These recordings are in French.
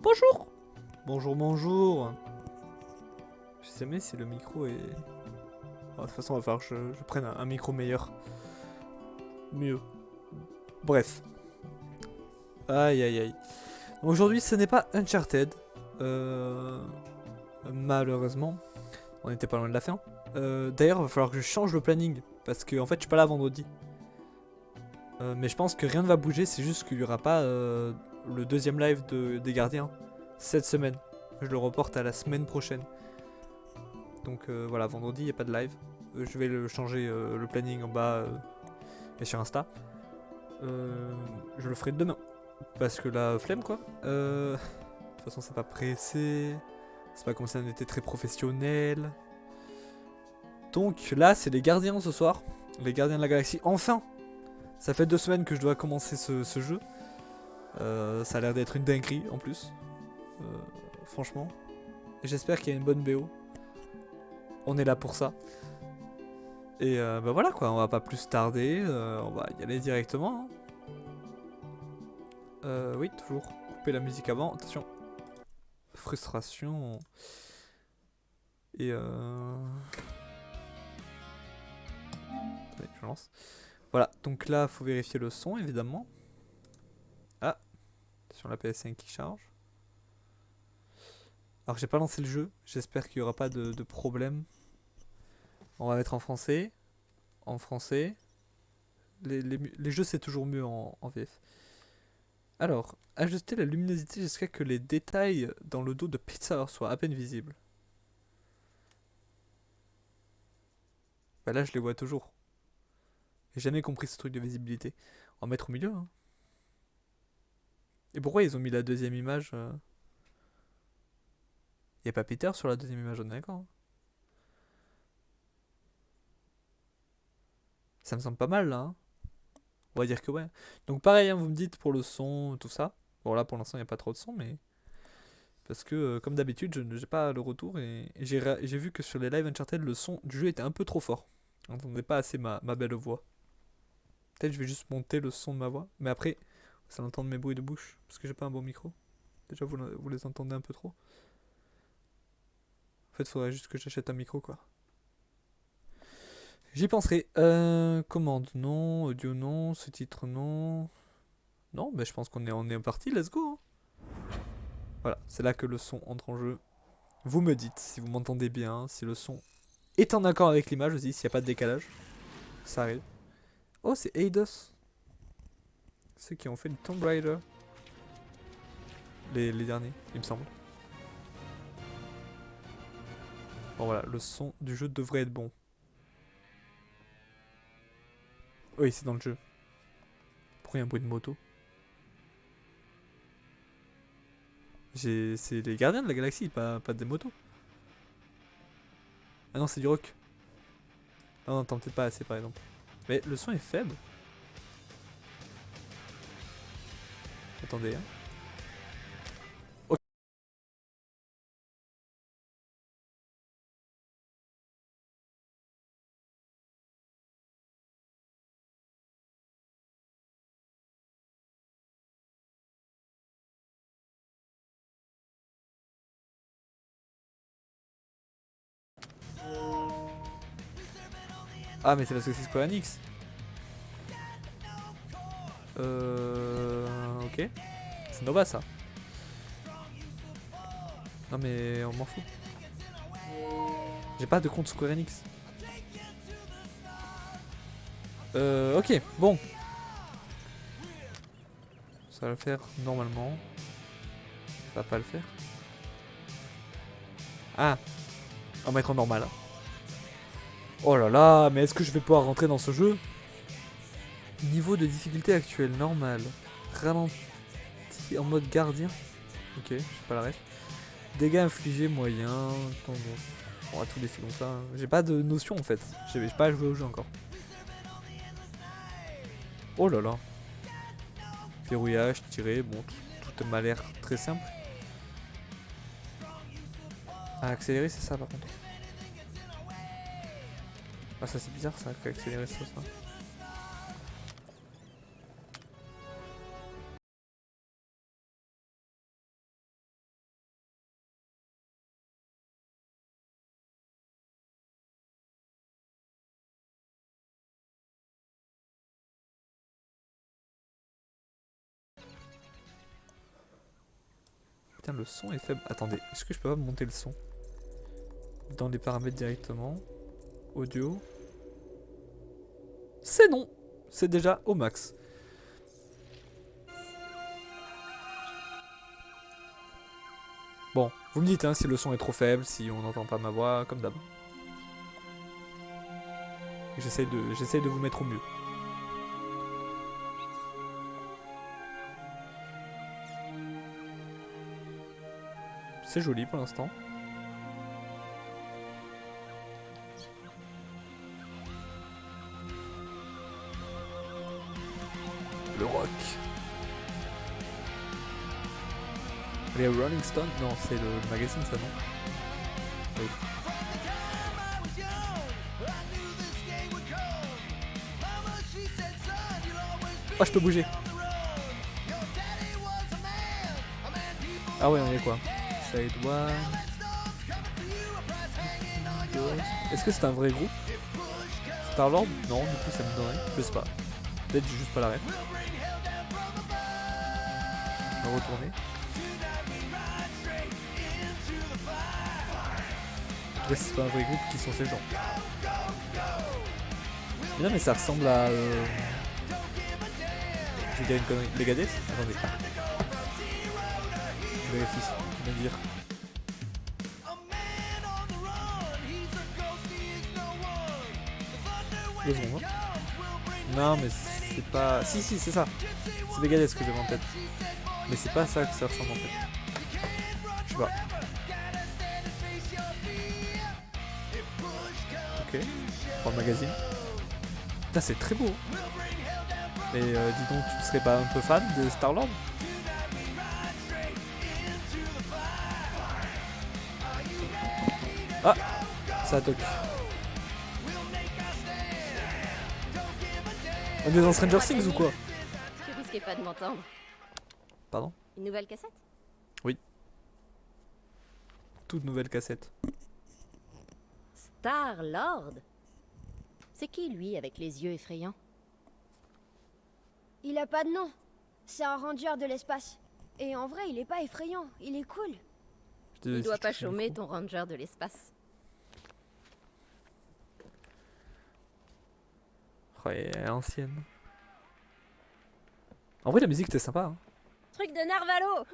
Bonjour. Bonjour, bonjour. Je sais jamais si le micro est... Bon, de toute façon, il va falloir que je prenne un micro meilleur. Mieux. Bref. Aïe, aïe, aïe. Aujourd'hui, ce n'est pas Uncharted. Malheureusement. On était pas loin de la fin. D'ailleurs, il va falloir que je change le planning. Parce que, en fait, je suis pas là vendredi. Mais je pense que rien ne va bouger. C'est juste qu'il y aura pas le deuxième live des gardiens cette semaine. Je le reporte à la semaine prochaine. Donc voilà, vendredi, il n'y a pas de live. Je vais le changer le planning en bas et sur Insta. Je le ferai demain. Parce que la flemme quoi. De toute façon, c'est pas pressé. C'est pas comme si on était très professionnel. Donc là, c'est les gardiens ce soir. Les gardiens de la galaxie. Enfin! Ça fait 2 semaines que je dois commencer ce jeu. Ça a l'air d'être une dinguerie en plus. Franchement. J'espère qu'il y a une bonne BO. On est là pour ça. Et bah voilà quoi, on va pas plus tarder, on va y aller directement. Oui, toujours couper la musique avant, attention. Frustration. Et attendez, je lance. Voilà, donc là, faut vérifier le son évidemment. Ah, sur la PS5 qui charge. Alors j'ai pas lancé le jeu, j'espère qu'il y aura pas de problème. On va mettre en français. En français. Les jeux c'est toujours mieux en VF. Alors, ajuster la luminosité jusqu'à que les détails dans le dos de Peter soient à peine visibles. Bah là je les vois toujours. J'ai jamais compris ce truc de visibilité. On va mettre au milieu. Hein. Et pourquoi ils ont mis la deuxième image Y a pas Peter sur la deuxième image, on est d'accord. Hein. Ça me semble pas mal là. Hein. On va dire que ouais. Donc pareil, hein, vous me dites pour le son, tout ça. Bon là pour l'instant il n'y a pas trop de son, mais... Parce que comme d'habitude, je n'ai pas le retour et j'ai vu que sur les live Uncharted, le son du jeu était un peu trop fort. On n'entendait pas assez ma belle voix. Peut-être je vais juste monter le son de ma voix. Mais après, ça entendre mes bruits de bouche. Parce que j'ai pas un bon micro. Déjà, vous les entendez un peu trop. En fait, faudrait juste que j'achète un micro, quoi. J'y penserai. Commande, non. Audio, non. Sous-titres, non. Non, mais je pense qu'on est parti. Let's go. Hein. Voilà, c'est là que le son entre en jeu. Vous me dites si vous m'entendez bien, si le son est en accord avec l'image aussi, s'il n'y a pas de décalage. Ça arrive. Oh, c'est Eidos. Ceux qui ont fait le Tomb Raider. Les derniers, il me semble. Bon voilà, le son du jeu devrait être bon. Oui, c'est dans le jeu. Pourquoi il y a un bruit de moto? C'est les gardiens de la galaxie, pas des motos. Ah non, c'est du rock. Ah non, t'entends peut-être pas assez par exemple. Mais le son est faible. Attendez, hein. Ok. Ah, mais c'est parce que c'est Square Enix. Ok. C'est Nova ça. Non, mais on m'en fout. J'ai pas de compte Square Enix. Ok, bon. Ça va le faire normalement. Ça va pas le faire. Ah, on va mettre en normal. Oh là là, mais est-ce que je vais pouvoir rentrer dans ce jeu? Niveau de difficulté actuel, normal. Ralenti en mode gardien. Ok, je sais pas la ref. Dégâts infligés, moyen. On va tout laisser comme ça. Hein. J'ai pas de notion en fait. J'ai pas joué au jeu encore. Oh là là. Verrouillage, tirer, bon, tout m'a l'air très simple. Ah, accélérer, c'est ça par contre. Ah, ça c'est bizarre ça, qu'accélérer ça. Putain, le son est faible. Attendez, est-ce que je peux pas monter le son dans les paramètres directement? Audio. C'est non. C'est déjà au max. Bon, vous me dites hein, si le son est trop faible, si on n'entend pas ma voix, comme d'hab. J'essaye de vous mettre au mieux. C'est joli pour l'instant. Le rock. Les Rolling Stones? Non, c'est le magazine ça, non? Oui. Oh, je peux bouger. Ah ouais, on est quoi? Side one. Est-ce que c'est un vrai groupe? Star-Lord? Non, du coup ça me donnerait. Je sais pas. Peut-être j'ai juste pas la ref. On va retourner. Ouais, c'est pas un vrai groupe, qui sont ces gens? Mais non, mais ça ressemble à. Je vais dire une connerie. Megadeth? Attendez. Je vérifie. Je vais dire. 2 secondes. Hein. Non, mais c'est pas. Si, c'est ça. C'est Megadeth que j'avais en tête. Mais c'est pas ça que ça ressemble en fait. Je sais pas. Ok. Pour le magazine. Putain, c'est très beau. Mais dis donc, tu serais pas un peu fan de Star-Lord? Ah, ça toque. On est dans Stranger Things ou quoi? Tu risquais pas de m'entendre. Pardon? Une nouvelle cassette? Oui. Toute nouvelle cassette. Star-Lord? C'est qui lui avec les yeux effrayants? Il a pas de nom. C'est un ranger de l'espace. Et en vrai, il est pas effrayant. Il est cool. Il doit pas chômer ton ranger de l'espace. Oh, elle est ancienne. En vrai, la musique était sympa. Hein. Truc de Narvalo!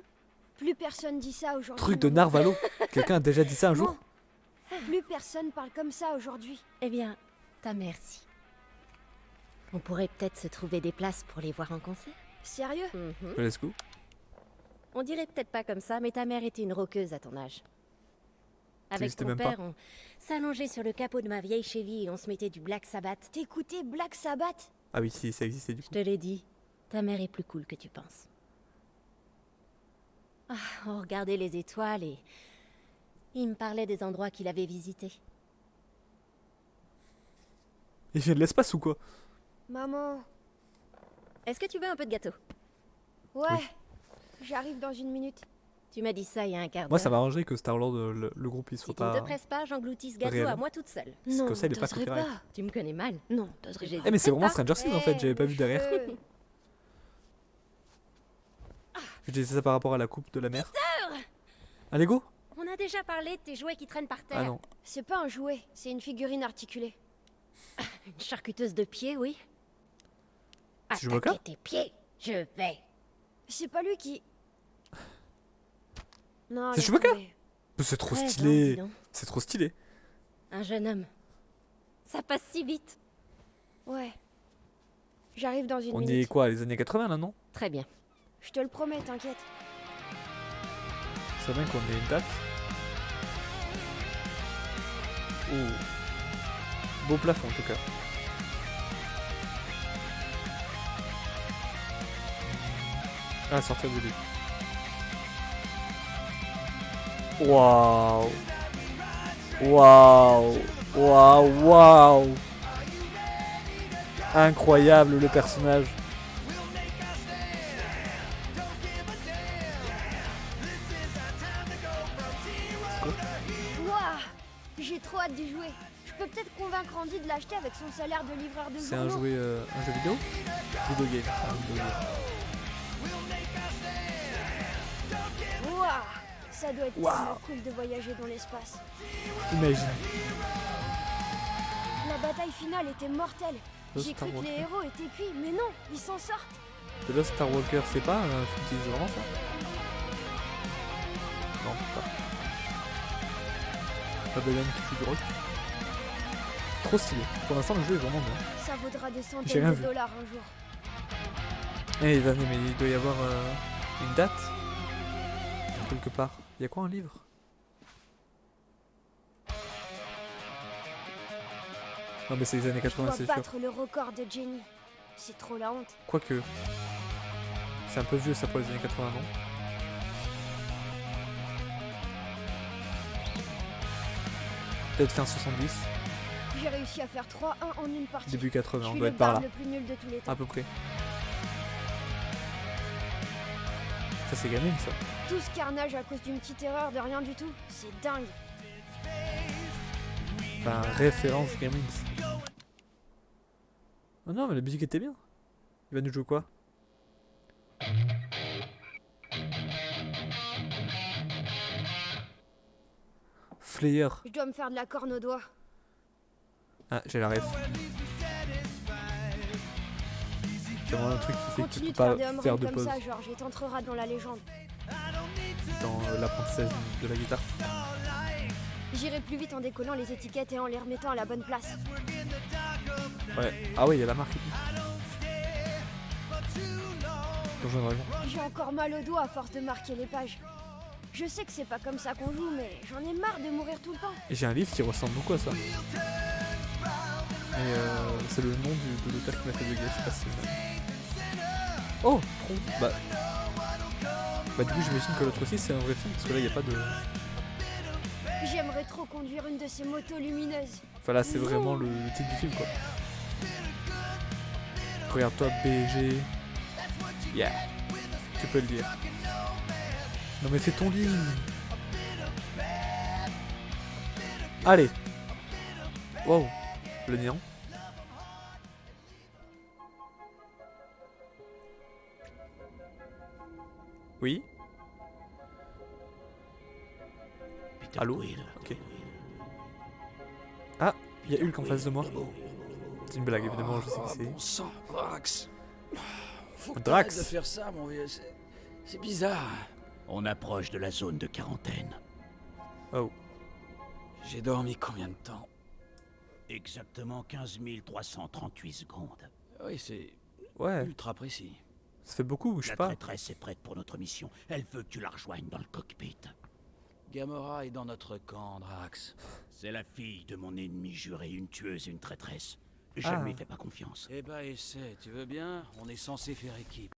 Plus personne dit ça aujourd'hui. Truc de Narvalo. Quelqu'un a déjà dit ça un jour? Non. Plus personne parle comme ça aujourd'hui. Eh bien, ta mère si. On pourrait peut-être se trouver des places pour les voir en concert. Sérieux? Let's go. On dirait peut-être pas comme ça, mais ta mère était une rockeuse à ton âge. Avec existait ton même père, pas. on s'allongeait sur le capot de ma vieille Chevy et on se mettait du Black Sabbath. T'écoutais Black Sabbath? Ah oui, si, ça existait du Je coup. te l'ai dit, ta mère est plus cool que tu penses. Ah, on regardait les étoiles et il me parlait des endroits qu'il avait visités. Il vient de l'espace ou quoi? Maman. Est-ce que tu veux un peu de gâteau? Ouais. Oui. J'arrive dans 1 minute. Tu m'as dit ça il y a un quart d'heure. Moi, ça m'arrangerait que Star-Lord, le groupe, il Si soit tu ne pas. te presses pas, j'engloutis ce gâteau réel. à moi toute seule. Parce Non, que ça, il est pas t'oserais copyright. pas. Tu me connais mal. Non, t'oserais J'ai pas. Eh, mais c'est vraiment pas. Stranger Things en fait, j'avais pas vu derrière. Je disais ça par rapport à la coupe de la mer. Un Lego? On a déjà parlé de tes jouets qui traînent par terre. Ah non. C'est pas un jouet, c'est une figurine articulée. Une charcuteuse de pieds, oui. C'est Chewbacca? Attaquer tes pieds, je vais. C'est pas lui qui... Non, C'est laisse Chewbacca? tomber. C'est trop Ouais, stylé. dis donc. C'est trop stylé. Un jeune homme. Ça passe si vite. Ouais. J'arrive dans 1 On minute. y est quoi, les années 80 là, non? Très bien. Je te le promets, t'inquiète. C'est bien qu'on ait une date. Oh. Beau plafond en tout cas. Ah, sortir du lit. Waouh. Waouh. Waouh. Waouh. Incroyable le personnage. Ouah, j'ai trop hâte d'y jouer. Je peux peut-être convaincre Andy de l'acheter avec son salaire de livreur de C'est un journaux. un jeu vidéo? Video game. Un vidéo game. Ouah, Ça doit être Waouh. tellement cool de voyager dans l'espace. Imagine. La bataille finale était mortelle. Lost J'ai cru Star que les Walker. héros étaient cuits, mais non, ils s'en sortent. The Lost Star Walker, c'est pas un film qui existe vraiment ça? Non, pas. Babylon qui fait du rock. Trop stylé. Pour l'instant, le jeu est vraiment bien. Ça vaudra des J'ai rien centaines de vu. dollars un jour. Eh les années, mais il doit y avoir une date quelque part. Il y a quoi un livre? Non mais c'est les années Je 80 dois c'est sûr. battre le record de Jenny. C'est trop la honte. Quoique. C'est un peu vieux ça pour les années 80 non? Peut-être fin 70, J'ai réussi à faire 3-1 en une partie. début 80, Je on suis doit le être par barde là, le plus nul de tous les temps. à peu près. Ça c'est gamine ça. Tout ce carnage à cause d'une petite erreur de rien du tout, c'est dingue. Enfin, référence gaming. Oh non mais la musique était bien. Il va nous jouer quoi? Slayer. Je dois me faire de la corne au doigt. Ah, j'ai la ref. C'est vraiment un truc qui fait que tu Continue peux de faire pas des home faire runs de comme pause ça, Georges, et t'entreras dans la légende. dans l'apprentissage de la guitare. J'irai plus vite en décollant les étiquettes et en les remettant à la bonne place. Ouais. Ah ouais, il y a la marque. Donjon et Dragon. J'ai encore mal au doigt à force de marquer les pages. Je sais que c'est pas comme ça qu'on joue, mais j'en ai marre de mourir tout le temps. Et j'ai un livre qui ressemble beaucoup à ça. Et c'est le nom de l'auteur qui m'a fait bugger, je sais pas si c'est le même. Oh, trop. Bah du coup j'imagine que l'autre aussi c'est un vrai film parce que là il n'y a pas de... J'aimerais trop conduire une de ces motos lumineuses. Enfin là c'est vraiment le titre du film quoi. Regarde-toi BG. Yeah. Tu peux le dire. Non mais fais ton lit. Allez. Wow. Le néant. Oui. Allô. Ok. Ah, il y a Hulk en face de moi. C'est une blague évidemment, je sais qui c'est. Bon sang, Drax. Faut que Drax. t'arrêtes de faire ça, mon vieux. C'est bizarre. On approche de la zone de quarantaine. Oh. J'ai dormi combien de temps? Exactement 15 338 secondes. Oui, c'est Ouais, ultra précis. ça fait beaucoup, je sais La pas. traîtresse est prête pour notre mission. Elle veut que tu la rejoignes dans le cockpit. Gamora est dans notre camp, Drax. C'est la fille de mon ennemi juré, une tueuse et une traîtresse. Je ne Ah. lui fais pas confiance. Eh ben, essaie, tu veux bien? On est censé faire équipe.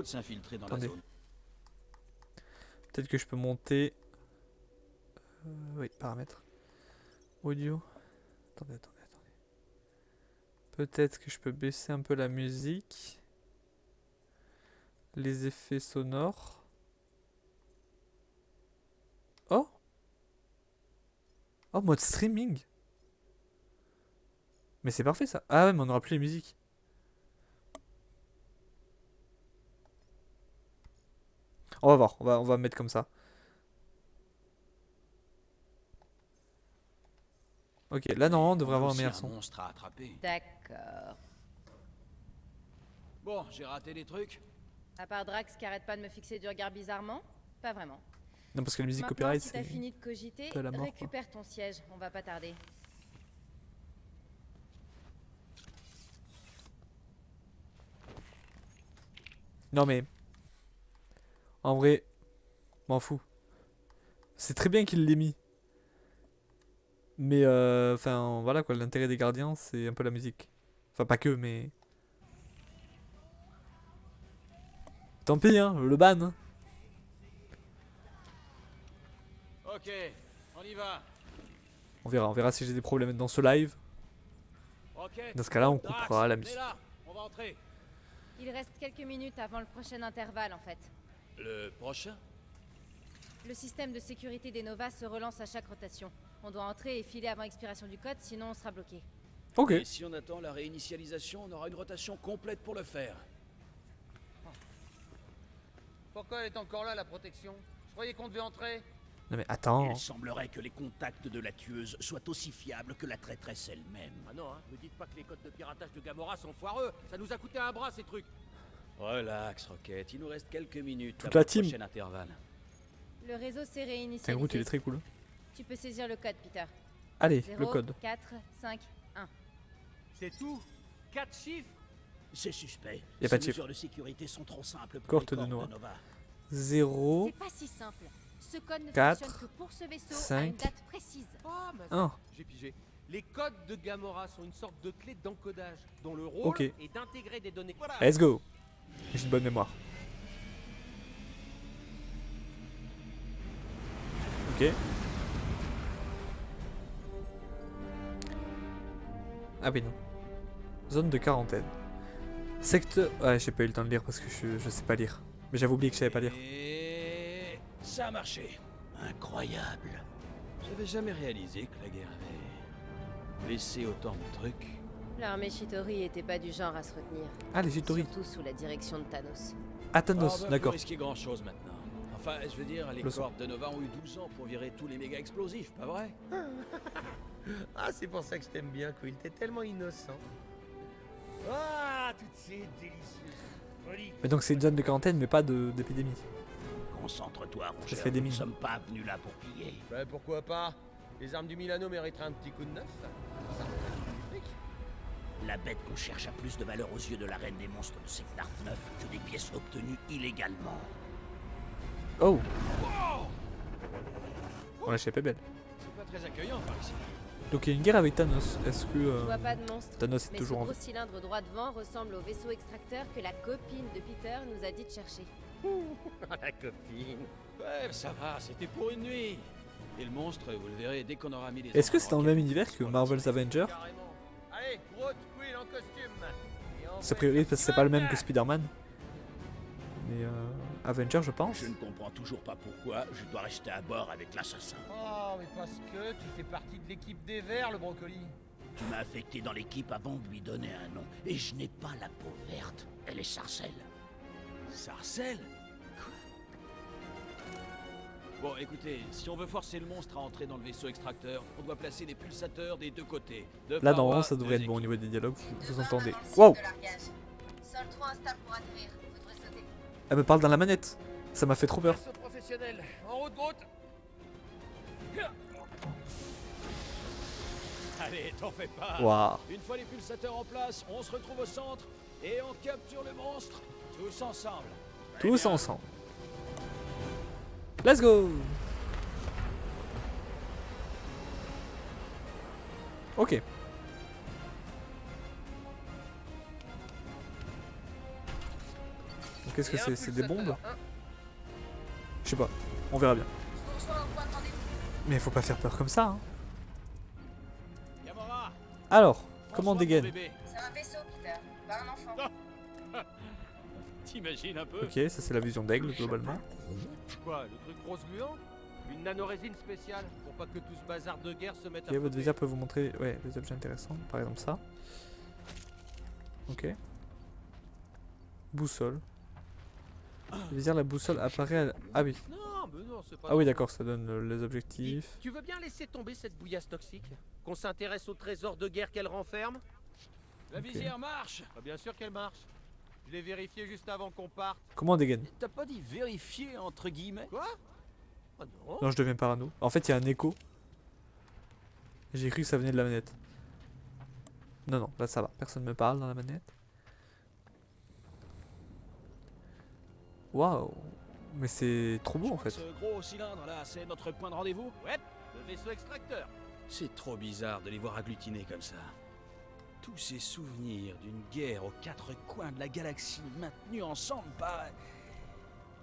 de s'infiltrer dans Attendez. la zone. Peut-être que je peux monter. Oui, paramètres. Audio. Attendez. Peut-être que je peux baisser un peu la musique. Les effets sonores. Oh! Oh, mode streaming! Mais c'est parfait ça! Ah ouais, mais on n'aura plus les musiques. On va voir, on va mettre comme ça. Ok, là normalement on devrait avoir un meilleur son. Monstre à attraper. D'accord. Bon, j'ai raté des trucs. À part Drax qui arrête pas de me fixer du regard bizarrement, pas vraiment. Non, parce que la musique Maintenant, copyright si t'as c'est. fini de cogiter, peu la mort, quoi. récupère ton siège, on va pas tarder. Non mais. En vrai. M'en fous. C'est très bien qu'il l'ait mis. Mais enfin voilà quoi, l'intérêt des gardiens c'est un peu la musique. Enfin pas que mais. Tant pis hein, le ban. Hein. Ok, on y va. On verra si j'ai des problèmes dans ce live. Ok. Dans ce cas-là on Drax, coupera la on est musique. là. On va entrer. Il reste quelques minutes avant le prochain intervalle en fait. Le prochain? Le système de sécurité des Nova se relance à chaque rotation. On doit entrer et filer avant expiration du code, sinon on sera bloqué. Ok. Et si on attend la réinitialisation, on aura une rotation complète pour le faire. Pourquoi elle est encore là, la protection? Je croyais qu'on devait entrer. Non mais attends. Il semblerait que les contacts de la tueuse soient aussi fiables que la traîtresse elle-même. Ah non, hein, me dites pas que les codes de piratage de Gamora sont foireux. Ça nous a coûté un bras, ces trucs. Relax, Rocket. Il nous reste quelques minutes. Toute avant la le team. prochain intervalle. Le réseau s'est Tiens, réinitialisé. route il est très cool. Tu peux saisir le code, Peter. Allez, 0, le code. 4, 5, 1. C'est tout? 4 chiffres? C'est suspect. Y a Ces pas de chiffre. mesures de sécurité sont trop simples pour Cohorte les de corps Nova. 0, C'est pas si simple. Ce code ne 4, fonctionne que pour ce vaisseau à 5, une date précise. Oh, maintenant, 1. j'ai pigé. Les codes de Gamora sont une sorte de clé d'encodage, dont le rôle Ok. est d'intégrer des données. Voilà. Let's go. J'ai une bonne mémoire. Ok. Ah oui non. Zone de quarantaine. Secteur... Ouais, j'ai pas eu le temps de lire parce que je sais pas lire. Mais j'avais oublié que je savais pas lire. Et ça a marché. Incroyable. J'avais jamais réalisé que la guerre avait laissé autant de trucs. L'armée Shitori était pas du genre à se retenir. Ah, les Shitori. Surtout sous la direction de Thanos. Ah, On Thanos, va d'accord. plus risquer grand chose maintenant. Enfin, je veux dire, les Le son. corps de Nova ont eu 12 ans pour virer tous les méga explosifs, pas vrai? Ah, c'est pour ça que je t'aime bien, Quill. T'es tellement innocent. Ah, toutes ces délicieuses folies. Mais donc c'est une zone de quarantaine mais pas d'épidémie. Concentre-toi, mon Ça cher. fait des Nous ne mines. sommes pas venus là pour piller. Bah, pourquoi pas? Les armes du Milano mériteraient un petit coup de neuf. Ça représente du fric. La bête qu'on cherche a plus de valeur aux yeux de la reine des monstres de Sectar 9 que des pièces obtenues illégalement. Oh. On l'a belle. C'est pas très accueillant par ici. Donc il y a une guerre avec Thanos. Est-ce que Je vois pas de monstre. Thanos est Mais toujours ce en gros vie? cylindre droit devant ressemble au vaisseau extracteur que la copine de Peter nous a dit de chercher. La copine. Ouais, ça va, c'était pour une nuit. Et le monstre, vous le verrez dès qu'on aura mis les... Est-ce que armes c'est dans le roquettes même univers que Marvel's Avengers? Carrément. Allez, Groot, Quill en costume. Et en C'est a vrai, priori parce que c'est pas le même que festival. Spider-Man. Mais Avengers je pense. Je ne comprends toujours pas pourquoi je dois rester à bord avec l'assassin. Oh, mais parce que tu fais partie de l'équipe des Verts, le brocoli. Tu m'as affecté dans l'équipe avant de lui donner un nom. Et je n'ai pas la peau verte. Elle est Sarcelle. Sarcelle? Quoi? Bon, écoutez, si on veut forcer le monstre à entrer dans le vaisseau extracteur, on doit placer des pulsateurs des deux côtés. Deux Là parois, normalement ça devrait deux être bon au équipes. niveau des dialogues, vous entendez. Wow. Sol 3 instable pour atterrir. Vous devrez sauter. Elle me parle dans la manette. Ça m'a fait trop peur. Assaut professionnel. En route, Groot. Allez, t'en fais pas. Waouh. Une fois les pulsateurs en place, on se retrouve au centre et on capture le monstre. Tous ensemble. Tous ensemble. Let's go. Ok. Ok, Qu'est-ce que Et un c'est? C'est des bombes? pulsateur, hein. Je sais pas. On verra bien. Mais faut pas faire peur comme ça, hein. Gamora, Alors, prends comment on soin de mon dégaine? bébé. C'est un vaisseau, Peter, pas un enfant. T'imagines un peu? Ok, ça c'est la vision d'aigle globalement. Quoi, le truc rose gluant? Une nanorésine spéciale pour pas que tout ce bazar de guerre se mette Ok, à votre flotter. viseur peut vous montrer des objets intéressants, par exemple ça. Ok. Boussole. Le viseur, la boussole apparaît à... Ah oui. Non, mais non, c'est pas. Ah oui, d'accord, ça donne les Dis, objectifs. tu veux bien laisser tomber cette bouillasse toxique? Qu'on s'intéresse au trésor de guerre qu'elle renferme? La visière marche. Bah, bien sûr qu'elle marche. Je l'ai vérifié juste avant qu'on parte. Comment on dégaine? T'as pas dit vérifier entre guillemets? Quoi? Oh non. Non, je deviens parano. En fait, il y a un écho. J'ai cru que ça venait de la manette. Non, non, là ça va. Personne me parle dans la manette. Waouh. Mais c'est trop beau en fait. Ce gros cylindre là, c'est notre point de rendez-vous? Ouais, le vaisseau extracteur. C'est trop bizarre de les voir agglutinés comme ça. Tous ces souvenirs d'une guerre aux quatre coins de la galaxie maintenus ensemble par...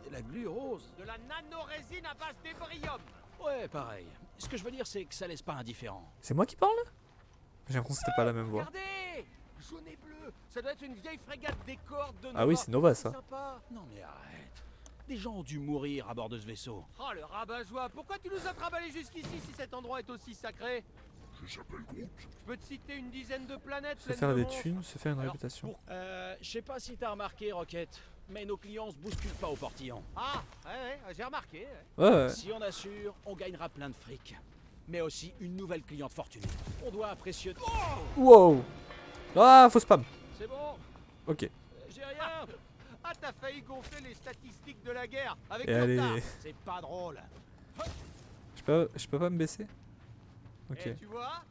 de la glu rose. De la nanorésine à base d'ébrium. Ouais, pareil. Ce que je veux dire, c'est que ça laisse pas indifférent. C'est moi qui parle là? J'ai l'impression que c'était pas la même voix. Regardez, jaune et bleu. Ça doit être une vieille frégate des cordes de Nova. Ah oui, c'est Nova ça. Sympa. Non mais arrête. Des gens ont dû mourir à bord de ce vaisseau. Oh le rabat-joie, pourquoi tu nous as trimballés jusqu'ici si cet endroit est aussi sacré? Je peux te citer une dizaine de planètes. Se pleines faire de des monstres. thunes, se faire une Alors, réputation. Je sais pas si t'as remarqué, Rocket, mais nos clients se bousculent pas au portillon. Ah, ouais, j'ai remarqué. Ouais, ouais. Si on assure, on gagnera plein de fric. Mais aussi une nouvelle cliente fortunée. On doit un précieux... Oh, Wow. Ah, faux spam. c'est bon, Ok. j'ai rien. Ah, t'as failli gonfler les statistiques de la guerre avec Et le allez. retard. C'est pas drôle. Je peux pas me baisser? Ok. Et tu vois,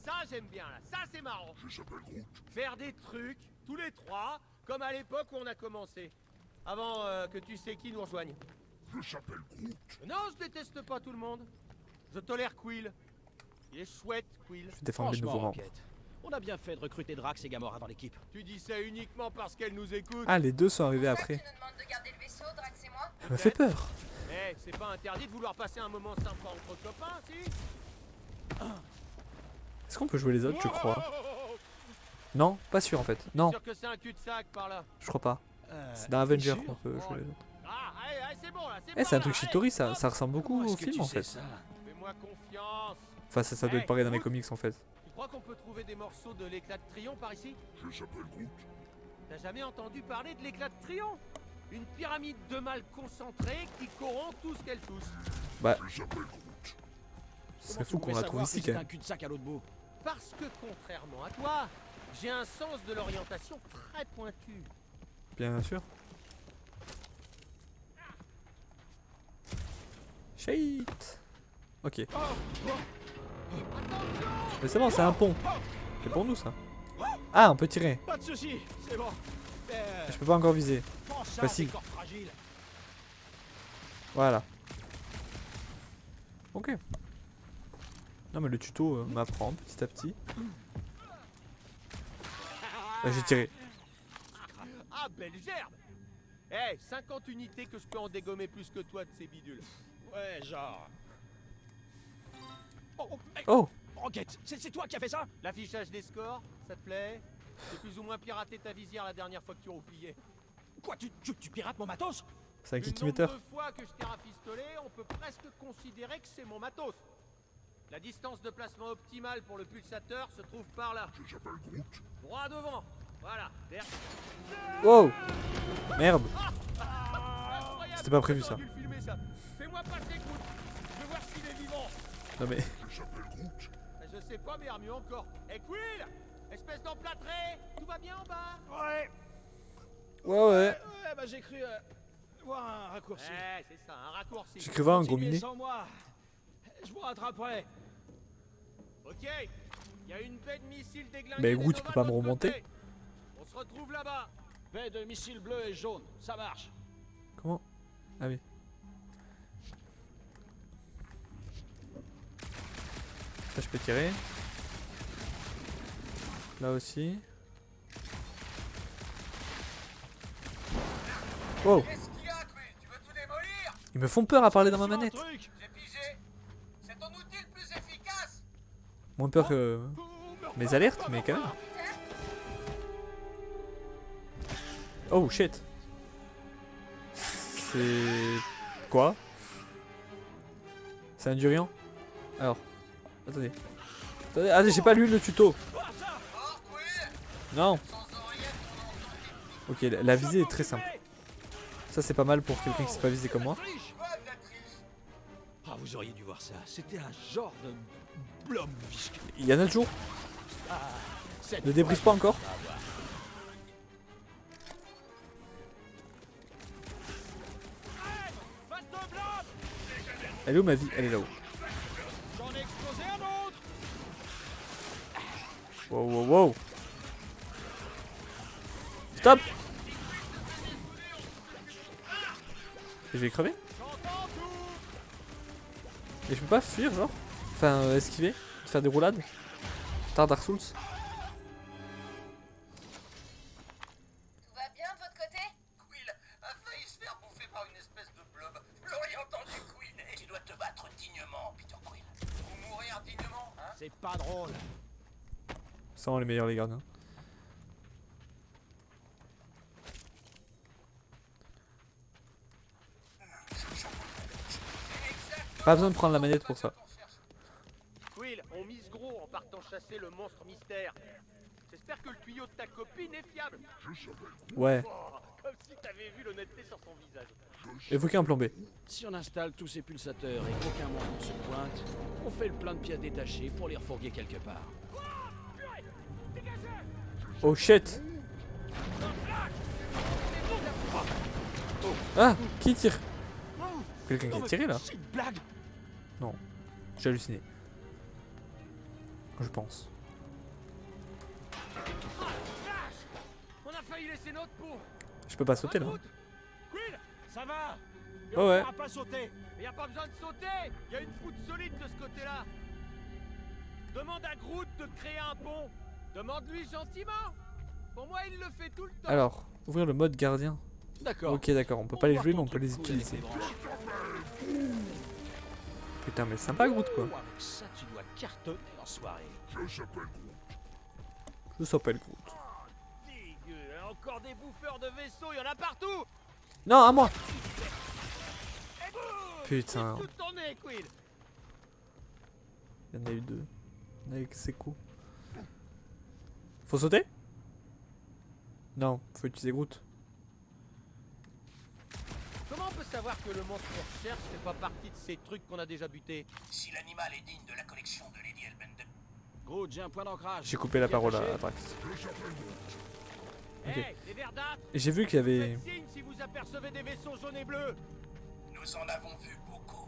ça j'aime bien là, ça c'est marrant. Faire des trucs, tous les trois, comme à l'époque où on a commencé. Avant que tu sais qui nous rejoigne. Non, je déteste pas tout le monde. Je tolère Quill. Il est chouette, Quill. Je vais défendre les Franchement, nouveaux membres. Rocket, on a bien fait de recruter Drax et Gamora dans l'équipe. Tu dis ça uniquement parce qu'elle nous écoute. Ah, les deux sont arrivés C'est pour ça après. que tu nous demandes de garder le vaisseau, Drax et moi. Elle me fait peur. Eh, c'est pas interdit de vouloir passer un moment sympa entre copains, si? Est-ce qu'on peut jouer les autres, je crois? Non, pas sûr en fait. Non, Sûr que c'est un cul-de-sac par là. je crois pas. Euh, C'est dans Avenger t'es sûr? qu'on peut jouer les autres. Ah, allez, c'est bon là, c'est Eh, c'est un bon, truc là, Shitori, allez, ça ressemble beaucoup Comment au est-ce que film tu en sais fait. ça? Fais-moi confiance. Enfin, ça doit être pareil dans les comics en fait. Tu crois qu'on peut trouver des morceaux de l'éclat de Trion par ici? T'as jamais entendu parler de l'éclat de Trion? Une pyramide de mal concentrée qui corrompt tout ce qu'elle touche. Bah, ce Comment serait tu fou qu'on pouvais la trouve savoir ici que quand c'était un même. cul-de-sac à l'autre bout. Parce que contrairement à toi, j'ai un sens de l'orientation très pointu. Bien sûr. Shit. Ok. Mais c'est bon, c'est un pont. C'est pour nous ça. Ah, on peut tirer. Pas de soucis, c'est bon. Je peux pas encore viser. Prends ça, Facile. tes corps fragiles. Voilà. Ok. Non mais le tuto m'apprend petit à petit. Là, j'ai tiré. Ah, belle gerbe! Eh, 50 unités que je peux en dégommer plus que toi de ces bidules. Ouais, genre... Oh, hey, Oh. Rocket, c'est toi qui as fait ça? L'affichage des scores, ça te plaît? J'ai plus ou moins piraté ta visière la dernière fois que tu roupillais. Quoi, tu pirates mon matos? C'est un Vu le kickimeter. nombre de fois que je t'ai rafistolé, on peut presque considérer que c'est mon matos. La distance de placement optimale pour le pulsateur se trouve par là. Droit devant. Voilà. Derrière. Wow. Merde. Incroyable. C'était pas prévu, J'aurais ça. dû le filmer, ça. Fais-moi passer Groot. Je veux voir s'il est vivant. Non mais. Je sais pas, mais mieux encore. Eh, Quill! Espèce d'emplâtré! Tout va bien en bas? Ouais. Ouais. Ouais, bah j'ai cru voir un raccourci. Eh, c'est ça, un raccourci. J'ai cru voir un gros Continuez minet. sans moi. Je vous rattraperai. Ok. Il y a une baie de missiles déglinguée. Mais des Groot, tu Nova peux pas de me l'autre remonter? côté. On se retrouve là-bas. Baie de missiles bleus et jaunes, ça marche. Comment? Ah oui. Ça je peux tirer. Là aussi. Wow. Qu'est-ce qu'il y a, Quill? Tu veux tout démolir? Ils me font peur à parler dans ma Sur un manette. truc. J'ai pigé. C'est ton outil le plus efficace. Moins peur que mes alertes, mais quand même. Oh shit. C'est... Quoi? C'est un durian? Alors... Attendez. Attendez, ah, j'ai pas lu le tuto. Oh, Quill. Non. Sans oreillette, on entend tes Ok, la visée est très simple. Ça c'est pas mal pour quelqu'un qui sait pas viser comme moi. Triche. quoi de la triche? Ah, vous auriez dû voir ça. C'était un genre de blob visqueux. Il y en a toujours. Cette Ne débrise pas encore. fois, on va voir. Elle est où ma vie? Elle est là-haut. J'en ai explosé un autre. Wow wow wow. Stop. Et je vais crever? J'entends tout. Et je peux pas fuir genre? Enfin esquiver? Faire des roulades? Tard Dark Souls? Tout va bien de votre côté? Quill a failli se faire bouffer par une espèce de blob. Vous l'auriez entendu couiner. Tu dois te battre dignement, Peter Quill. Ou mourir dignement, hein? C'est pas drôle. Ça rend les meilleurs les gardiens. Pas besoin de prendre la manette pour ça. Quill, on mise gros en partant chasser le monstre mystère. J'espère que le tuyau de ta copine est fiable. Ouais. Oh, comme si t'avais vu l'honnêteté sur son visage. Évoquer un plan B. Si on installe tous ces pulsateurs et qu'aucun monstre se pointe, on fait le plein de pièces détachées pour les refourguer quelque part. Oh shit. Ah, qui tire? Quelqu'un qui a tiré là? C'est une blague. Non, j'ai halluciné. Je pense. On a failli laisser notre peau. Je peux pas sauter là. Quill, ça va? Ouais, ouais. On pas sauter. Mais y a pas besoin de sauter. Y a une poutre solide de ce côté-là. Demande à Groot de créer un pont. Demande-lui gentiment. Pour moi, il le fait tout le temps. Alors, ouvrir le mode gardien. D'accord. Ok, d'accord, on peut pas les jouer, mais on peut les utiliser. Putain, mais sympa Groot quoi. Avec ça, tu dois cartonner en soirée. Je s'appelle Groot. Dégueu, encore des bouffeurs de vaisseaux, y en a partout. Non, à moi. Et boum, Putain, pousse tout ton nez, Quill. il y en a eu deux. Avec ses coups. Faut sauter? Non, faut utiliser Groot. Comment on peut savoir que le monstre qu'on recherche fait pas partie de ces trucs qu'on a déjà butés? Si l'animal est digne de la collection de Lady Elbender, Groot, j'ai un point d'ancrage. J'ai coupé la Bien parole caché. à Drax. Ok. Hey, les verdâtres, Et j'ai vu qu'il y avait... faites signe si vous apercevez des vaisseaux jaunes et bleus. nous en avons vu beaucoup.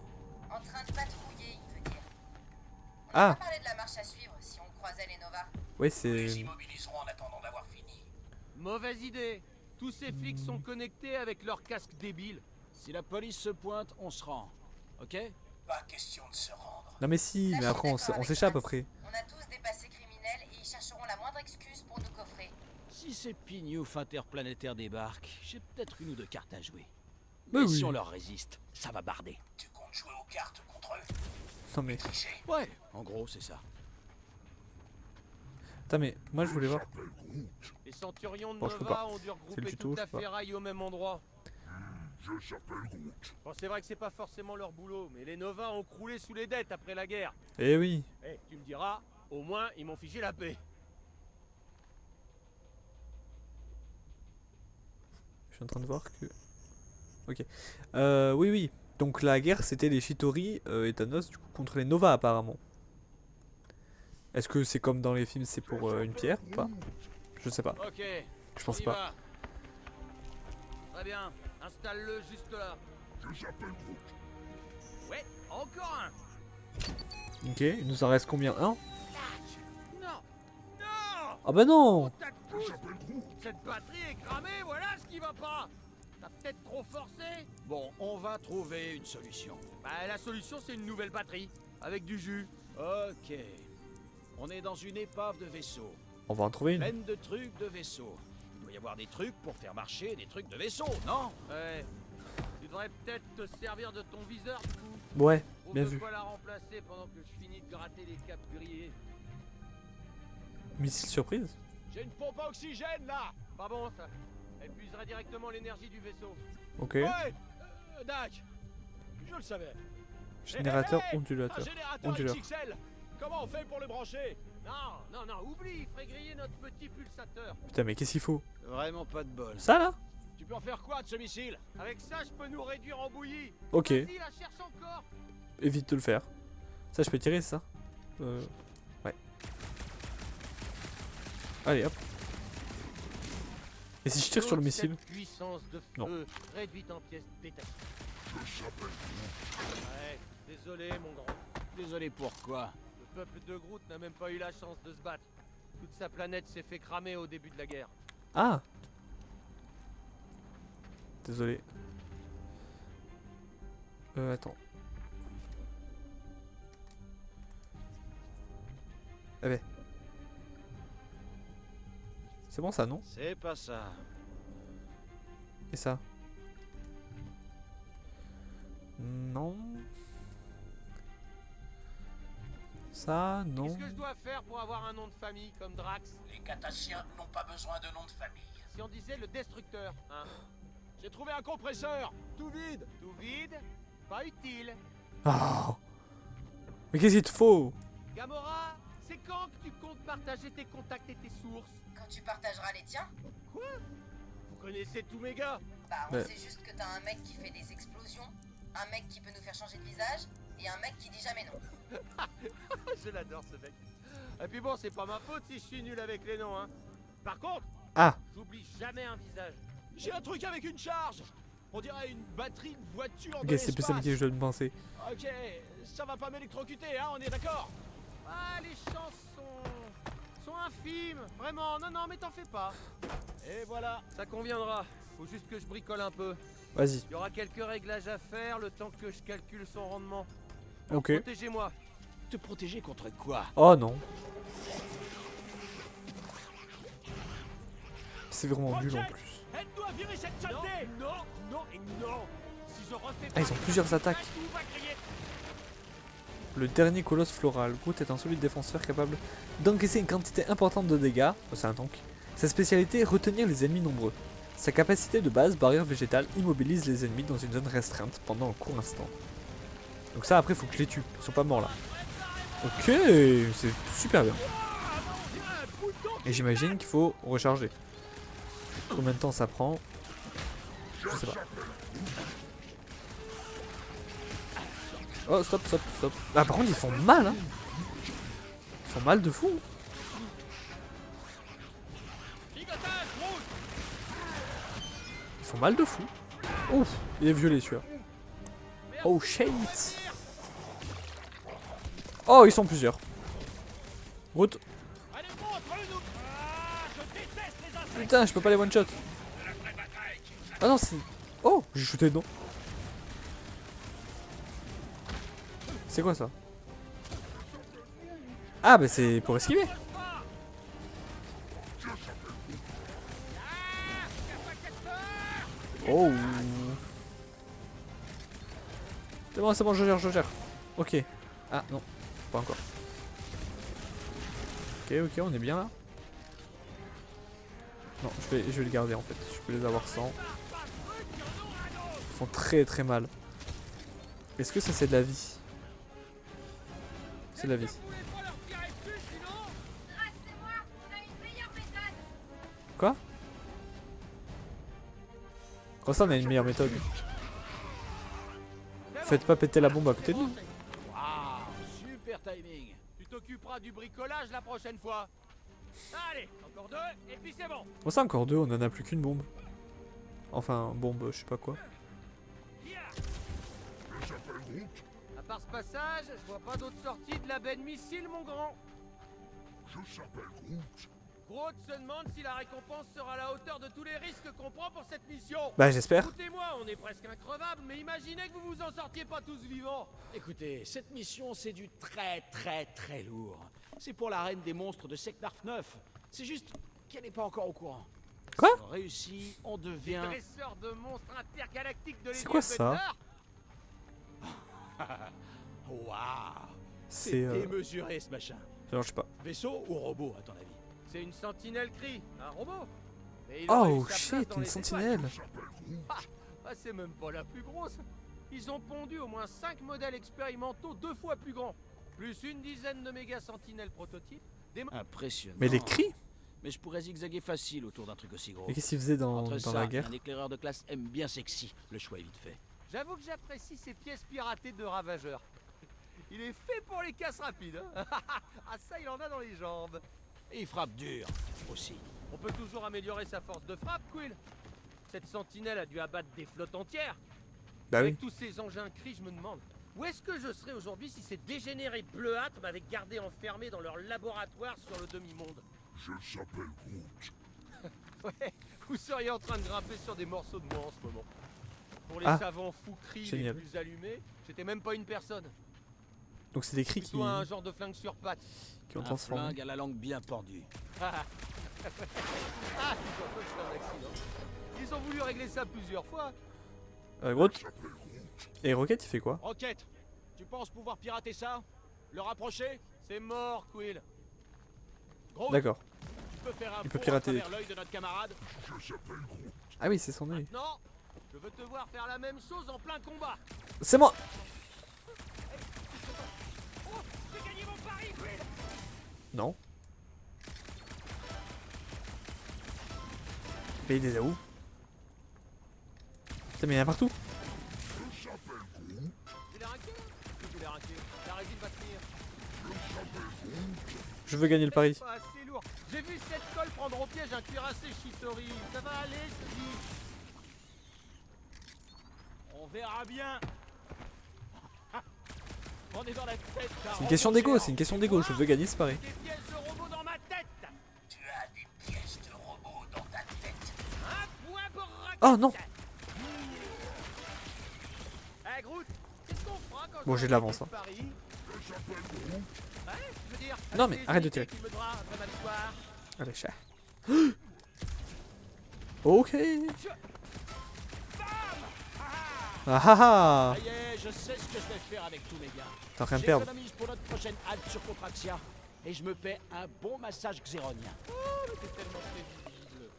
En train de patrouiller, il veut dire. On Ah. a pas parlé de la marche à suivre si on croisait les Nova. Ouais, Nous c'est... les immobiliserons en attendant d'avoir fini. Mauvaise idée. Tous ces flics sont connectés avec leurs casques débiles. Si la police se pointe, on se rend. Ok? Pas question de se rendre. Non mais si, Là, mais je après suis on d'accord avec s'échappe Drax. après. On a tous des passés criminels et ils chercheront la moindre excuse pour nous coffrer. Si ces pignoufs interplanétaires débarquent, j'ai peut-être une ou deux cartes à jouer. Bah Mais oui. si on leur résiste, ça va barder. Tu comptes jouer aux cartes contre eux? Non mais... Tricher? Ouais, en gros, c'est ça. Attends mais, moi je voulais voir... Les centurions de Bon, je peux Nova pas. ont dû C'est le regrouper tuto, toute je la peux pas. ferraille au même endroit. Bon, c'est vrai que c'est pas forcément leur boulot, mais les Nova ont croulé sous les dettes après la guerre. Eh oui. Eh, tu me diras, au moins ils m'ont fiché la paix. Je suis en train de voir que... Ok. Oui, oui. Donc la guerre, c'était les Chitauri et Thanos, du coup, contre les Nova, apparemment. Est-ce que c'est comme dans les films, c'est pour une pierre ou pas? Je sais pas. Ok, Je pense on y pas. va. Très bien, installe-le juste là. Ouais, encore un. Ok, il nous en reste combien? Un? Non, non. Ah bah non! Oh, ta pouce. Cette batterie est cramée, voilà ce qui va pas. T'as peut-être trop forcé. Bon, on va trouver une solution. Bah la solution c'est une nouvelle batterie, avec du jus. Ok. On est dans une épave de vaisseau, On va en trouver une. pleine de trucs de vaisseau. doit y avoir des trucs pour faire marcher des trucs de vaisseau, non? Ouais. Tu devrais peut-être te servir de ton viseur, du coup. Ouais, On bien peut vu. pas la remplacer pendant que je finis de gratter les caps grillés. Missile surprise. J'ai une pompe à oxygène, là. Pas bon, ça. Elle puiserait directement l'énergie du vaisseau. Ok. Ouais, Dak, je le savais. Générateur Un ondulateur. générateur Onduleur. XXL. Comment on fait pour le brancher? Non, oublie, il ferait griller notre petit pulsateur. Putain, mais qu'est-ce qu'il faut? Vraiment pas de bol. Ça là? Tu peux en faire quoi de ce missile? Avec ça, je peux nous réduire en bouillie. Ok, Vas-y, la cherche encore. évite de le faire. Ça, je peux tirer, c'est ça? Ouais. Allez, hop. Et si je tire sur le missile? Cette puissance de Non. feu réduite en pièces détachées. Ouais, désolé, mon grand. Désolé pourquoi? Le peuple de Groot n'a même pas eu la chance de se battre. Toute sa planète s'est fait cramer au début de la guerre. Ah! Désolé. Attends. Eh ben. C'est bon ça, non? C'est pas ça. Et ça? Non. Ça, non. Qu'est-ce que je dois faire pour avoir un nom de famille comme Drax? Les Catassiens n'ont pas besoin de nom de famille. Si on disait le destructeur, hein? J'ai trouvé un compresseur, tout vide. Tout vide, pas utile. Oh. Mais qu'est-ce qu'il te faut? Gamora, c'est quand que tu comptes partager tes contacts et tes sources? Quand tu partageras les tiens, Vous connaissez tous mes gars? bah on Ouais. sait juste que t'as un mec qui fait des explosions, un mec qui peut nous faire changer de visage, et un mec qui dit jamais non. Je l'adore ce mec. Et puis bon, c'est pas ma faute si je suis nul avec les noms, hein. Par contre, Ah! j'oublie jamais un visage. J'ai un truc avec une charge. On dirait une batterie de voiture Ok, dans c'est plus ça l'espace. que je dois me penser. Ok, ça va pas m'électrocuter, hein, on est d'accord? Ah, les chances sont infimes. Vraiment, non, mais t'en fais pas. Et voilà. Ça conviendra. Faut juste que je bricole un peu. Vas-y. Il y aura quelques réglages à faire le temps que je calcule son rendement. Ok. Protégez-moi. Te protéger contre quoi? Oh non. C'est vraiment nul en plus. Aide-nous à virer cette Non, saleté. non et non. Si je refais Ah, ils ont plusieurs attaques. tout va griller. Le dernier colosse floral. Groot est un solide défenseur capable d'encaisser une quantité importante de dégâts. Oh, c'est un tank. Sa spécialité est retenir les ennemis nombreux. Sa capacité de base, barrière végétale, immobilise les ennemis dans une zone restreinte pendant un court instant. Donc ça, après, faut que je les tue. Ils sont pas morts là. Ok, c'est super bien. Et j'imagine qu'il faut recharger. Combien de temps ça prend? Je sais pas. Oh, stop. Ah, par contre, ils font mal, hein. Ils font mal de fou. Ils font mal de fou. Ouf, il est violet celui-là. Oh shit. Oh, ils sont plusieurs. Route. Allez, montre-le-nous. Je déteste les insectes. Putain, je peux pas les one shot. Ah non, c'est. Oh, j'ai shooté dedans. C'est quoi ça? Ah, bah c'est pour esquiver. Oh. C'est bon, je gère. Ok. Ah non, pas encore. Ok, on est bien là. Non, je vais les garder en fait. Je peux les avoir sans. Ils font très mal. Est-ce que ça c'est de la vie? C'est de la vie. Quoi? Comment ça on a une meilleure méthode? Faites pas péter la bombe à côté de nous. Waouh, super timing. Tu t'occuperas du bricolage la prochaine fois. Allez, encore 2 et puis c'est bon. Bon ça encore 2, on en a plus qu'une bombe. Enfin, bombe, je sais pas quoi. À part ce passage, je vois pas d'autre sortie de la baie de missile, mon grand. Groot se demande si la récompense sera à la hauteur de tous les risques qu'on prend pour cette mission. Bah j'espère. Écoutez-moi, on est presque increvables, mais imaginez que vous vous en sortiez pas tous vivants. Écoutez, cette mission c'est du très lourd. C'est pour la reine des monstres de Seknarf 9. C'est juste qu'elle n'est pas encore au courant. Quoi? Si on réussit, on devient... Dresseur de monstres intergalactiques de C'est quoi Lady ça? Butler. Waouh! C'est démesuré ce machin. genre, je sais pas. Vaisseau ou robot, à ton avis? C'est une sentinelle cri, un robot. Mais il aurait eu Oh sa place shit, dans une les sentinelle. Ah, c'est même pas la plus grosse. Ils ont pondu au moins 5 modèles expérimentaux 2 fois plus grands. Plus une dizaine de méga sentinelles prototypes. Impressionnant. Mais les cris? Mais je pourrais zigzaguer facile autour d'un truc aussi gros. Mais qu'est-ce qu'il faisait dans Entre ça, la guerre? un éclaireur de classe M bien sexy. Le choix est vite fait. J'avoue que j'apprécie ces pièces piratées de ravageurs. Il est fait pour les casses rapides. Hein. Ah ça, il en a dans les jambes. Et il frappe dur, aussi. On peut toujours améliorer sa force de frappe, Quill. Cette sentinelle a dû abattre des flottes entières. Bah oui. Avec tous ces engins cris, je me demande où est-ce que je serais aujourd'hui si ces dégénérés bleuâtres m'avaient gardé enfermé dans leur laboratoire sur le demi-monde. Je s'appelle Groot. Ouais, vous seriez en train de grimper sur des morceaux de moi en ce moment. Pour les Ah, savants fous cris les génial. plus allumés, j'étais même pas une personne. Donc c'est des cris Plutôt un genre de flingue sur pattes. qui ont Un transformé. flingue à la langue bien pendue. Ah, c'est un accident. Ils ont voulu régler ça plusieurs fois. Groot. Et Rocket il fait quoi? Rocket, tu penses pouvoir pirater ça? Le rapprocher? C'est mort, Quill. Gros, D'accord. tu peux faire un Il peut pont pirater. à travers l'œil de notre camarade? Ah oui, c'est son œil. Non, je veux te voir faire la même chose en plein combat. C'est moi! Oh, j'ai gagné mon pari, Quill. Non. Mais il les a où? Putain, mais il y en a partout! J'ai l'air inquiet, là. J'ai l'air inquiet. La résine va tenir. Je veux gagner le pari. Pas assez lourd. J'ai vu cette colle prendre au piège un cuirassé Shitori. Ça va aller, je te dis. On verra bien. On est dans la tête. C'est une question d'ego, c'est une question d'ego. Je veux gagner ce pari. Des pièces de robot dans ma tête. Tu as des pièces de robot dans ta tête. Un point pour Rocket. Oh non! Eh Groot, qu'est-ce qu'on fera quand Bon, je j'ai de l'avance, gagne ce pari? Ouais, je veux dire, Non, avec mais les arrête de unités tirer. qu'il me donnera après ma victoire. Allez, chat. Ok! Ah ah ah! Ça y est, je sais ce que je vais faire avec tous mes gars. T'as rien à perdre. J'économise pour notre prochaine halte sur Contraxia. Et je me paie un bon massage xéronien. T'es tellement prévisible.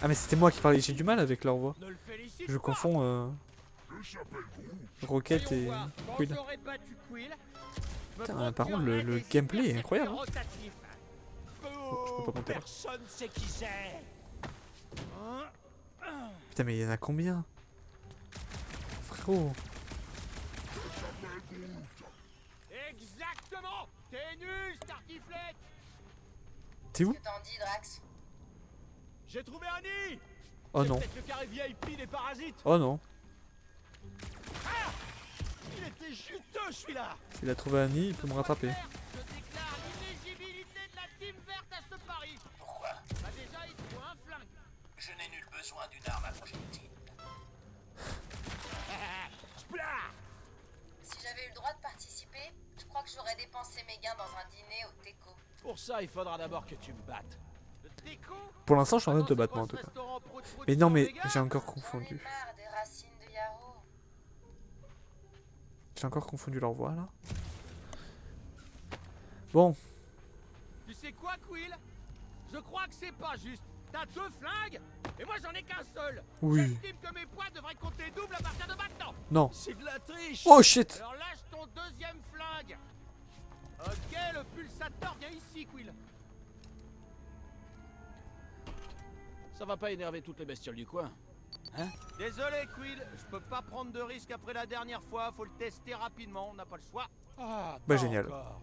Ah, mais c'était moi qui parlais. J'ai du mal avec leur voix. Ne le félicite Je pas. confonds Rocket Voyons et voir. Quand Quill. j'aurai battu Quill, je me Putain, par contre, procurerai le des gameplay est super incroyable, hein. rotatifs. Je peux pas compter là. Personne sait qui c'est. Putain, mais il y en a combien? Frérot. Exactement. T'es nul, Startiflette. T'es où? Que t'en dis, Drax? J'ai trouvé un nid. Oh C'est non. peut-être le carré VIP des parasites. Oh non. Il était juteux celui-là. S'il a trouvé un nid, il peut me rattraper. Je déclare l'inéligibilité de la team verte à ce pari. Pourquoi? Bah déjà, il te faut un flingue. Je n'ai nul besoin d'une arme à projectile. Si j'avais eu le droit de participer, je crois que j'aurais dépensé mes gains dans un dîner au Teco. Pour ça, il faudra d'abord que tu me battes. Le Teco. Pour l'instant, je suis en train de te battre, moi, en tout cas. Mais non, mais j'ai encore J'en ai confondu. marre des racines de Yarrow. J'ai encore confondu leur voix, là. Bon. Tu sais quoi, Quill? Je crois que c'est pas juste. T'as 2 flingues et moi j'en ai qu'un seul. Oui. J'estime que mes points devraient compter double à partir de maintenant. Non. C'est de la triche. Oh shit! Alors lâche ton 2e flingue. Ok, le pulsator vient ici, Quill. Ça va pas énerver toutes les bestioles du coin. Hein? Désolé, Quill, je peux pas prendre de risque après la dernière fois. Faut le tester rapidement, on n'a pas le choix. Ah, Bah, pas génial. encore.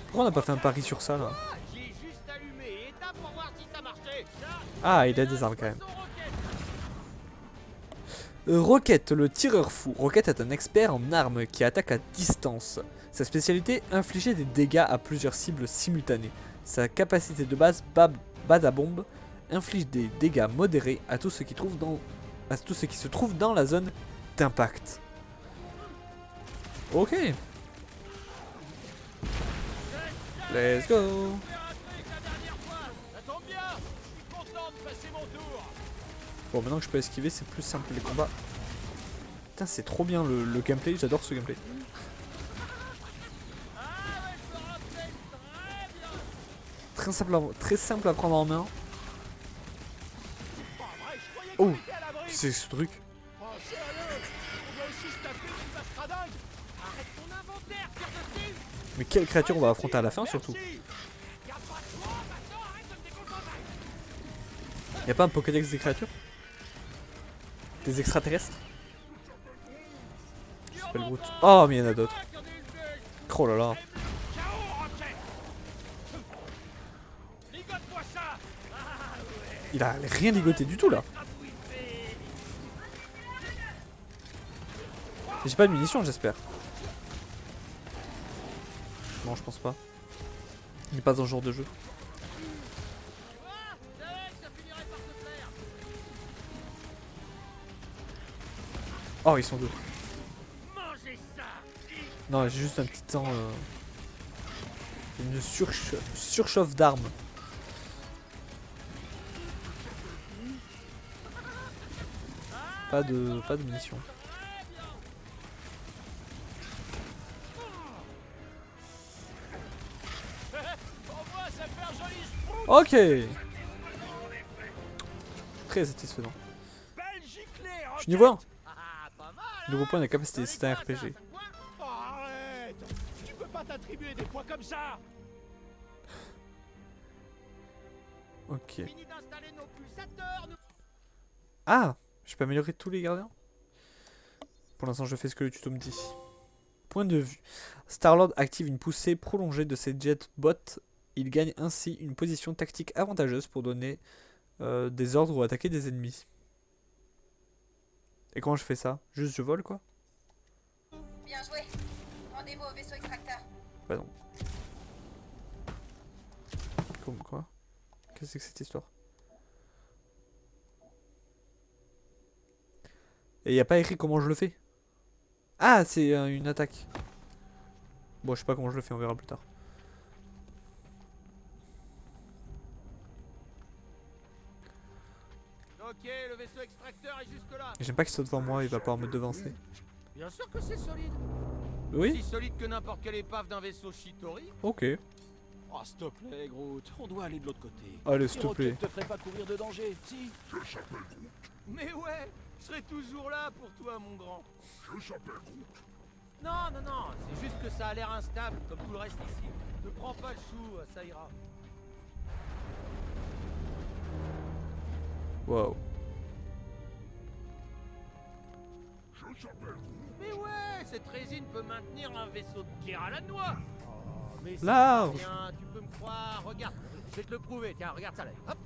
Pourquoi on n'a pas fait un pari sur ça, là? Ah, j'ai juste allumé étape pour voir si ça marchait. Ça, Ah, il a des armes, quand même. poisson roquette. Rocket, le tireur fou. Rocket est un expert en armes qui attaque à distance. Sa spécialité, infliger des dégâts à plusieurs cibles simultanées. Sa capacité de base, Badabomb, inflige des dégâts modérés à tout ce qui se trouve dans la zone d'impact. Ok. Je Let's go. Ça tombe bien. Je suis content de passer mon tour. Bon, maintenant que je peux esquiver, c'est plus simple les combats. Putain, c'est trop bien le gameplay, j'adore ce gameplay. Très simple à prendre en main. Oh, c'est ce truc. Oh, sérieux? On doit aussi se taper une bastradingue. Arrête ton inventaire, tire de style. Mais quelle créature on va affronter à la fin surtout? Garde pas trop, maintenant arrête de me déconcentrer. Y'a pas un Pokédex des créatures? Des extraterrestres? Je s'appelle Groot. Oh, mais il y en a d'autres. Oh là là. Ligote-moi ça. Il a rien ligoté du tout là. J'ai pas de munitions, j'espère. Non, je pense pas. Il n'est pas dans ce genre de jeu. Oh, ils sont deux. Non, j'ai juste un petit temps. Une surchauffe d'armes. Pas de munitions. Ok. Très satisfaisant. Je suis niveau 1. Nouveau point de capacité, c'est un RPG. Arrête. Tu peux pas t'attribuer des points comme ça. Ok. Fini d'installer nos pulsateurs. Ah, je peux améliorer tous les gardiens. Pour l'instant, je fais ce que le tuto me dit. Point de vue. Star-Lord active une poussée prolongée de ses jetbots. Il gagne ainsi une position tactique avantageuse pour donner des ordres ou attaquer des ennemis. Et comment je fais ça? Juste je vole quoi? Bien joué. Rendez-vous au vaisseau extracteur. Bah non. Comme quoi? Qu'est-ce que c'est que cette histoire? Et y a pas écrit comment je le fais? Ah, c'est une attaque. Bon, je sais pas comment je le fais, on verra plus tard. Ok, le vaisseau extracteur est jusque là. J'aime pas qu'il soit devant moi, il va pouvoir me devancer. Bien sûr que c'est solide. Oui? Aussi solide que n'importe quelle épave d'un vaisseau Shitori. Ok. Oh, s'il te plaît, Groot, on doit aller de l'autre côté. Allez, s'il te Les plaît. roquettes te ferait pas courir de danger, si? Mais ouais, je serai toujours là pour toi, mon grand. Je s'appelle Groot. Non, non, non, c'est juste que ça a l'air instable, comme tout le reste ici. Ne prends pas le chou, ça ira. Wow. Je s'appelle Groot. Mais ouais, cette résine peut maintenir un vaisseau de guerre à la noix. Oh, mais c'est Large. pas rien, tu peux me croire. Regarde, je vais te le prouver. Tiens, regarde ça là. Hop.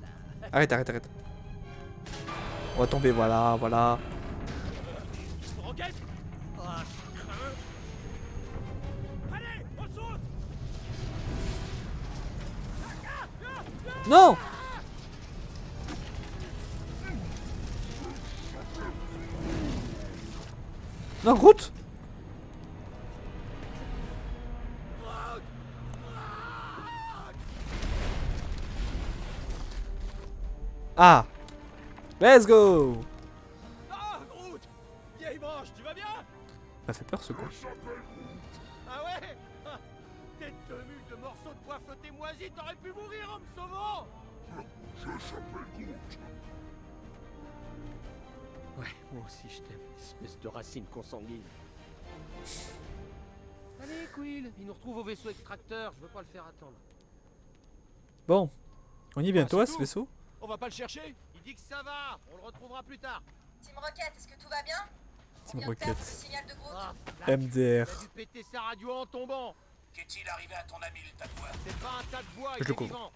Arrête. On va tomber, voilà. Roquette. Ah, je crains. Allez, on saute. Non! Non, Groot! Ah! Let's go! Ah, Groot. Vieille branche, tu vas bien? Ça fait peur ce con. Ah ouais? Ah, tête de mule de morceaux de bois flottés moisis, t'aurais pu mourir en me sauvant. Je s'appelle Groot. Ouais, moi aussi je t'aime, espèce de racine consanguine. Allez, Quill, il nous retrouve au vaisseau extracteur, je veux pas le faire attendre. Bon. On y est bientôt Ah, à c'est ce tout. vaisseau? On va pas le chercher? Il dit que ça va, on le retrouvera plus tard. Team Rocket, est-ce que tout va bien? Team On vient de perdre Rocket. le signal de Groot. Ah, MDR. il a dû péter sa radio en tombant. Qu'est-il arrivé à ton ami le tatoueur? C'est pas un tas de bois, Je il le est couvre. vivant.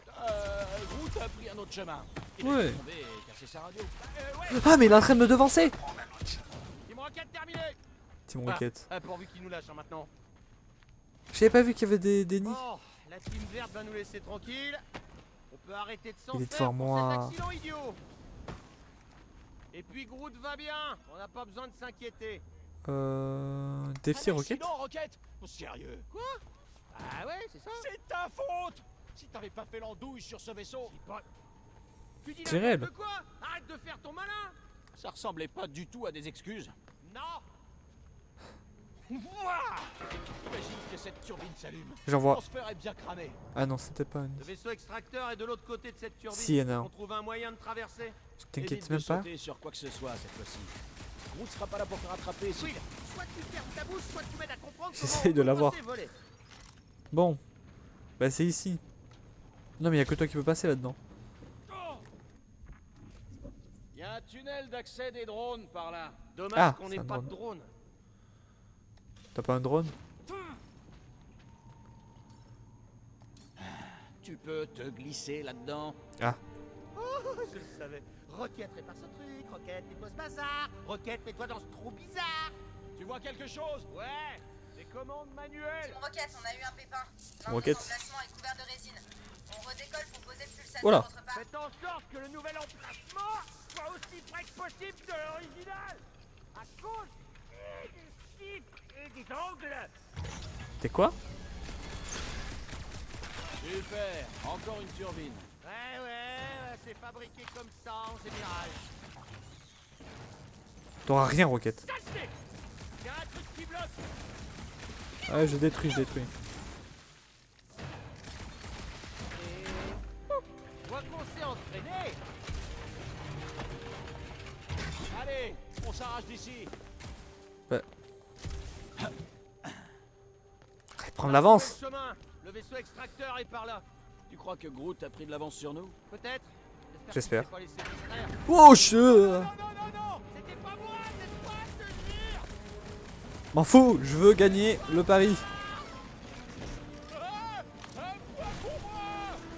Groot a pris un autre chemin. Il Ouais. est tombé et cassé sa radio. Ouais, Ah, mais il est en train de me devancer! Team Rocket terminé. Team Rocket. Pourvu qu'il nous lâche hein, maintenant. J'avais pas vu qu'il y avait des nids. Bon, la team verte va nous laisser tranquille. On peut arrêter de s'en Il est faire devant pour moi. cet accident idiot. Et puis Groot va bien, on n'a pas besoin de s'inquiéter. Défi Un Rocket? accident, Rocket? Oh, sérieux? Quoi? Ah ouais, c'est ça. C'est ta faute! Si t'avais pas fait l'andouille sur ce vaisseau, Tu dis C'est réel. n'importe quoi. Arrête de faire ton malin. ça ressemblait pas du tout à des excuses. Non. Imagine que cette turbine s'allume. J'en vois. On se ferait bien cramer. Ah non, c'était pas une. Le vaisseau extracteur est de l'autre côté de cette turbine. Si, y en a un. On trouve un moyen de traverser. T'inquiète Évite même de pas. sauter sur quoi que ce soit cette fois-ci. Groot sera pas là pour te rattraper si... Quill, soit tu fermes ta bouche, soit tu m'aides à comprendre J'essaye de l'avoir. voler. Bon. Bah c'est ici. Non mais y a que toi qui peux passer là-dedans. Il y a un tunnel d'accès des drones par là. Dommage Ah, qu'on c'est n'ait un pas de drone. drone. T'as pas un drone? Tu peux te glisser là-dedans. Ah. Oh, je le savais. Roquette, répare ce truc. Roquette, nettoie ce bazar. Roquette, mets-toi dans ce trou bizarre. Tu vois quelque chose? Ouais, des commandes manuelles. Team Rocket, on a eu un pépin. Rocket. L'emplacement est couvert de résine. On redécolle pour poser le pulsateur Voilà. autre part. Faites en sorte que le nouvel emplacement soit aussi près que possible de l'original. À cause des chiffres et des angles. T'es quoi? Super, encore une turbine. Ouais, c'est fabriqué comme ça en général. T'auras rien, Rocket. Sachez, il y a un truc qui bloque. Ouais, je détruis. Et... Je vois qu'on s'est entraîné. Allez, on s'arrache d'ici. Arrête de prendre l'avance. Le chemin, le vaisseau extracteur est par là. Tu crois que Groot a pris de l'avance sur nous? Peut-être. J'espère. qu'il s'est pas laissé distraire. Oh, je Non, c'était pas moi, cette fois, je te jure. m'en fous. Je veux gagner le pari. Un point pour moi.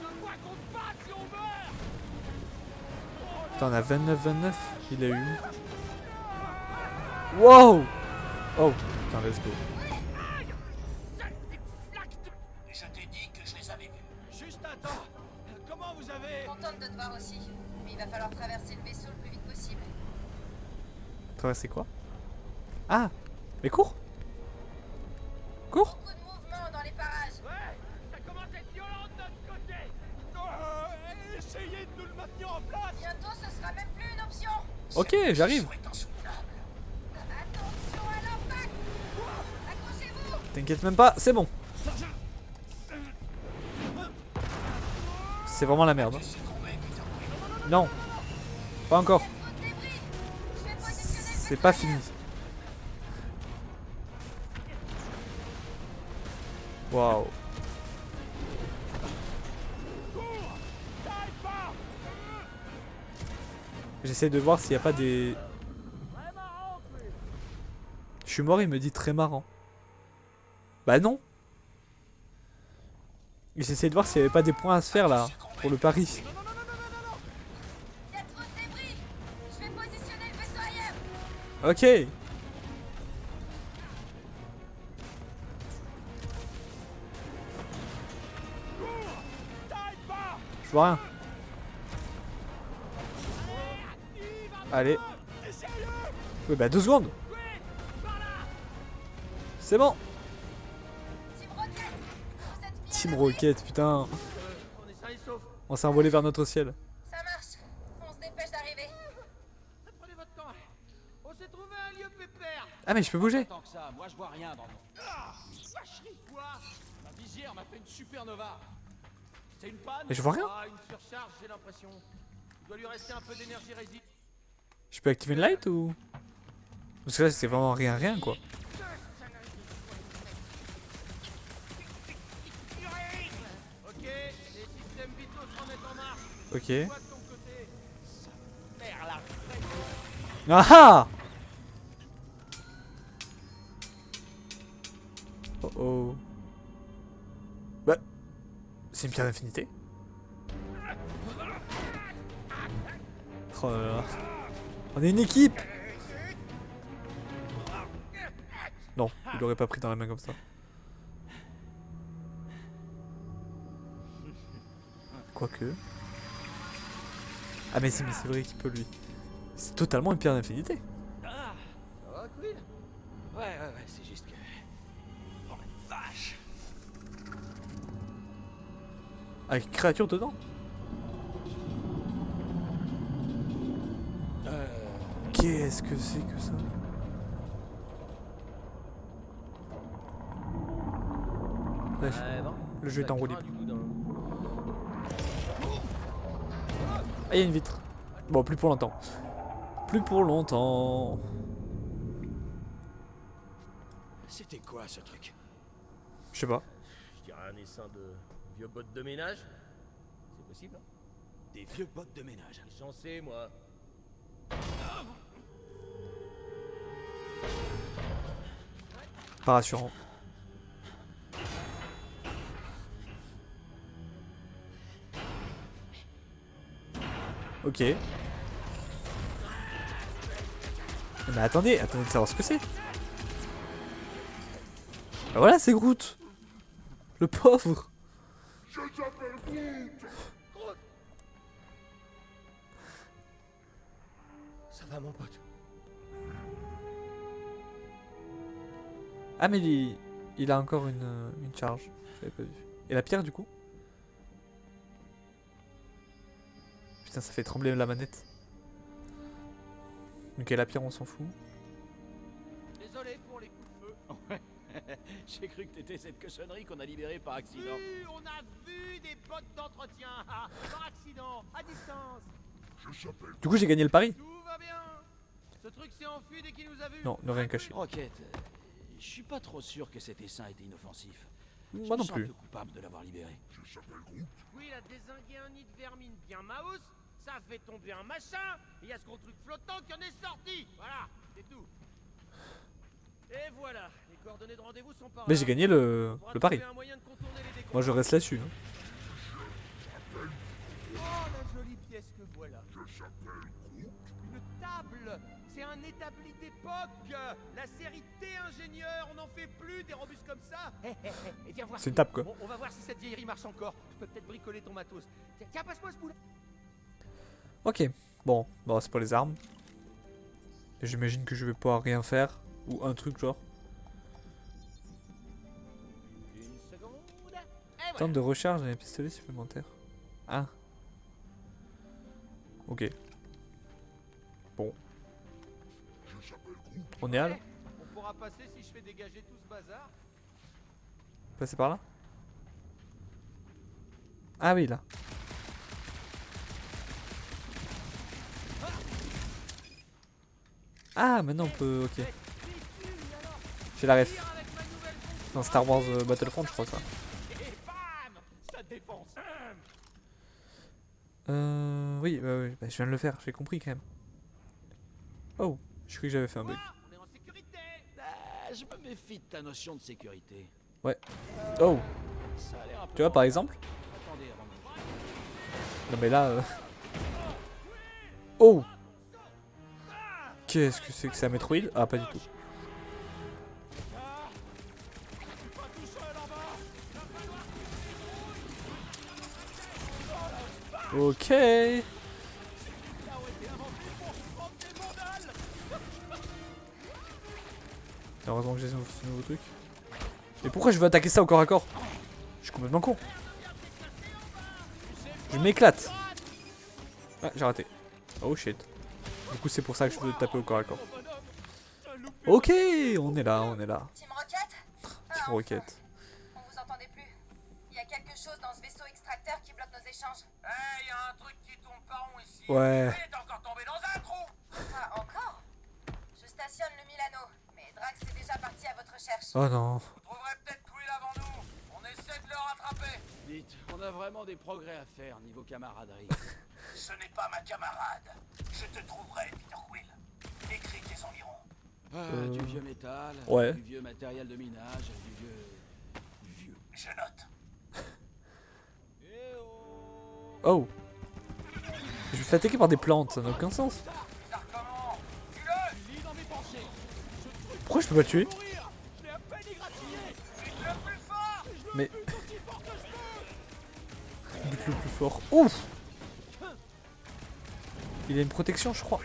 Un point contre pas si on meurt. T'en as 29. Il a eu. Wow. Oh, putain, let's go. Je t'ai dit que je les avais vus. Juste un temps. Comment vous avez... Contente de te voir aussi. Mais il va falloir traverser le vaisseau le plus vite possible. Traverser quoi? Ah, mais cours. Cours. Beaucoup de mouvement dans les parages. Ouais, ça commence à être violent de notre côté. Essayez de nous le maintenir en place. Bientôt, ce sera même plus une option. Ok, j'arrive. Soit insoutenable. Attention à l'impact. Accrochez-vous. T'inquiète même pas, c'est bon. C'est vraiment la merde. Non, pas encore. Trop de débris. Je vais positionner le C'est pas fini. Waouh. J'essaie de voir s'il n'y a pas des... Je suis mort, il me dit très marrant. Bah non. J'essaie de voir s'il n'y avait pas des points à se faire là, pour le pari. Il y a trop de débris. Je vais positionner le vaisseau ailleurs. Ok. Je vois rien. Allez. Oui bah 2 secondes. C'est bon. Team Rocket. Vous êtes bien Team armés. Rocket, putain. On est sain et sauf. On s'est envolé vers notre ciel. Ça marche. On se dépêche d'arriver. Prenez votre temps. On s'est trouvé un lieu pépère. Ah mais je peux bouger. Tant que ça, moi je vois rien dans mon... Vacherie quoi. Ma visière m'a fait une supernova. C'est une panne? Mais je vois rien. Ah, une surcharge, j'ai l'impression. Il doit lui rester un peu d'énergie résiduelle. Je peux activer une light ou... Parce que là c'est vraiment rien quoi. Ok, les systèmes vitaux se remettent en marche. Ok. Toi de ton côté. Merde, la fraîche. Ah ah. Oh oh. Bah... C'est une pierre d'infinité. Oh là là. On est une équipe. Non, il l'aurait pas pris dans la main comme ça. Quoique. Ah mais si, mais c'est vrai qu'il peut lui. C'est totalement une pierre d'infinité. Ça va, Quill? Ouais, c'est juste que... Oh la vache. Avec une créature dedans? Qu'est-ce que c'est que ça? Ouais, bon, le jeu est en roue libre. du coup, dans- Ah, il y a une vitre. Bon, plus pour longtemps. Plus pour longtemps. C'était quoi ce truc? Je sais pas. Je dirais un essaim de vieux bottes de ménage. C'est possible, hein? Des vieux bottes de ménage. J'en sais, moi. Pas rassurant. Ok. Mais attendez de savoir ce que c'est. Ah, voilà, c'est Groot. Le pauvre. Je s'appelle Groot. Ça va, mon pote? Ah, mais il a encore une charge. J'avais pas vu. Et la pierre, du coup? Putain, ça fait trembler la manette. Ok, la pierre, on s'en fout. Désolé pour les coups de feu. J'ai cru que t'étais cette cochonnerie qu'on a libérée par accident. Oui, on a vu des bottes d'entretien. Par accident, à distance. Je s'appelle Du coup, j'ai gagné le pari. Tout va bien. Ce truc s'est enfui dès qu'il nous a vus. Non, ne rien cacher. Rocket, je suis pas trop sûr que cet essaim était inoffensif. Moi Je non me sens plus. un peu coupable de l'avoir libéré. Je s'appelle Groot. Oui, il a dézingué un nid de vermine bien mouse. Ça a fait tomber un machin. Et il y a ce gros truc flottant qui en est sorti. Voilà, c'est tout. Et voilà, les coordonnées de rendez-vous sont par Mais là. j'ai gagné On le pourra pari. trouver un moyen de contourner les décombres. Moi, je reste là-dessus. hein. Oh, la jolie pièce que voilà. Je s'appelle Groot. Une table. C'est un établi d'époque. La série T-ingénieur, on n'en fait plus des robustes comme ça. Et viens voir. C'est une table, quoi. On va voir si cette vieillerie marche encore. Je peux peut-être bricoler ton matos. Tiens, passe-moi ce bout-là. Ok. Bon, c'est pour les armes. Et j'imagine que je vais pouvoir rien faire. Ou un truc genre. Une seconde. Et Temps de recharge d'un pistolet supplémentaire. Ah. Ok. Bon. Je s'appelle Groot. On est à là? On pourra passer si je fais dégager tout ce bazar. Passer par là? Ah oui, là. Ah, maintenant on peut... Ok. J'ai la ref. Dans Star Wars Battlefront, je crois ça. Et bam, ça défonce. Oui, bah, je viens de le faire, j'ai compris quand même. Oh, je croyais que j'avais fait un bug. On est en sécurité. Ah, je me méfie de ta notion de sécurité. Oh, Ça a l'air un peu tu vois par exemple? Attendez avant de... Non mais là... Oh! Qu'est-ce que c'est que ça, Metroid? Ah, pas du tout. Ok. Heureusement que j'ai ce nouveau truc. Mais pourquoi je veux attaquer ça au corps à corps? Je suis complètement con. Je m'éclate. Ah, j'ai raté. Oh shit. Du coup, c'est pour ça que je veux taper au corps à corps. Ok, on est là, on est là. Team Rocket? Team Rocket. On vous entendait plus. Il y a quelque chose dans ce vaisseau extracteur qui bloque nos échanges. Il y a un truc qui tourne pas rond ici. Ouais. T'es encore tombé dans un trou. Ah, encore? Je stationne le Milano, mais Drax est déjà parti à votre recherche. Oh non. Vous trouverez peut-être Quill avant nous. On essaie de le rattraper. Dites, on a vraiment des progrès à faire niveau camaraderie. Ce n'est pas ma camarade. Je te trouverai, Peter Quill. Écris tes environs. Du vieux métal, Ouais. du vieux matériel de minage, du vieux... Je note. Oh. Je me fais attaquer par des plantes, ça n'a aucun sens. Pourquoi je peux pas le tuer? Mais... Bute le plus fort. Ouf! Il a une protection, je crois.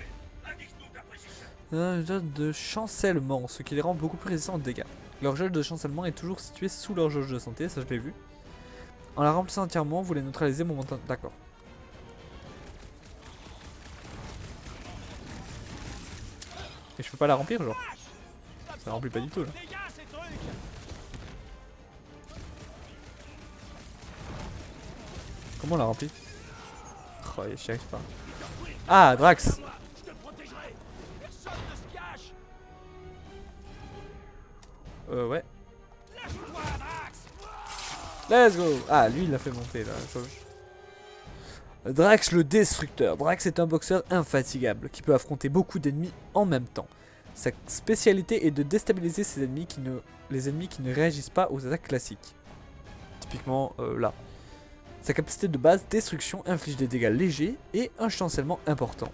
De chancellement, ce qui les rend beaucoup plus résistants aux dégâts. Leur jauge de chancellement est toujours située sous leur jauge de santé, ça je l'ai vu. En la remplissant entièrement, vous les neutralisez momentanément. D'accord. Et je peux pas la remplir, genre. Ça remplit pas du tout, là. Comment on la remplit? Oh, j'y arrive pas. Ah, Drax! Ouais. Let's go! Ah, lui il l'a fait monter là. Drax le Destructeur. Drax est un boxeur infatigable qui peut affronter beaucoup d'ennemis en même temps. Sa spécialité est de déstabiliser les ennemis qui ne réagissent pas aux attaques classiques. Typiquement là. Sa capacité de base, destruction, inflige des dégâts légers et un chancellement important.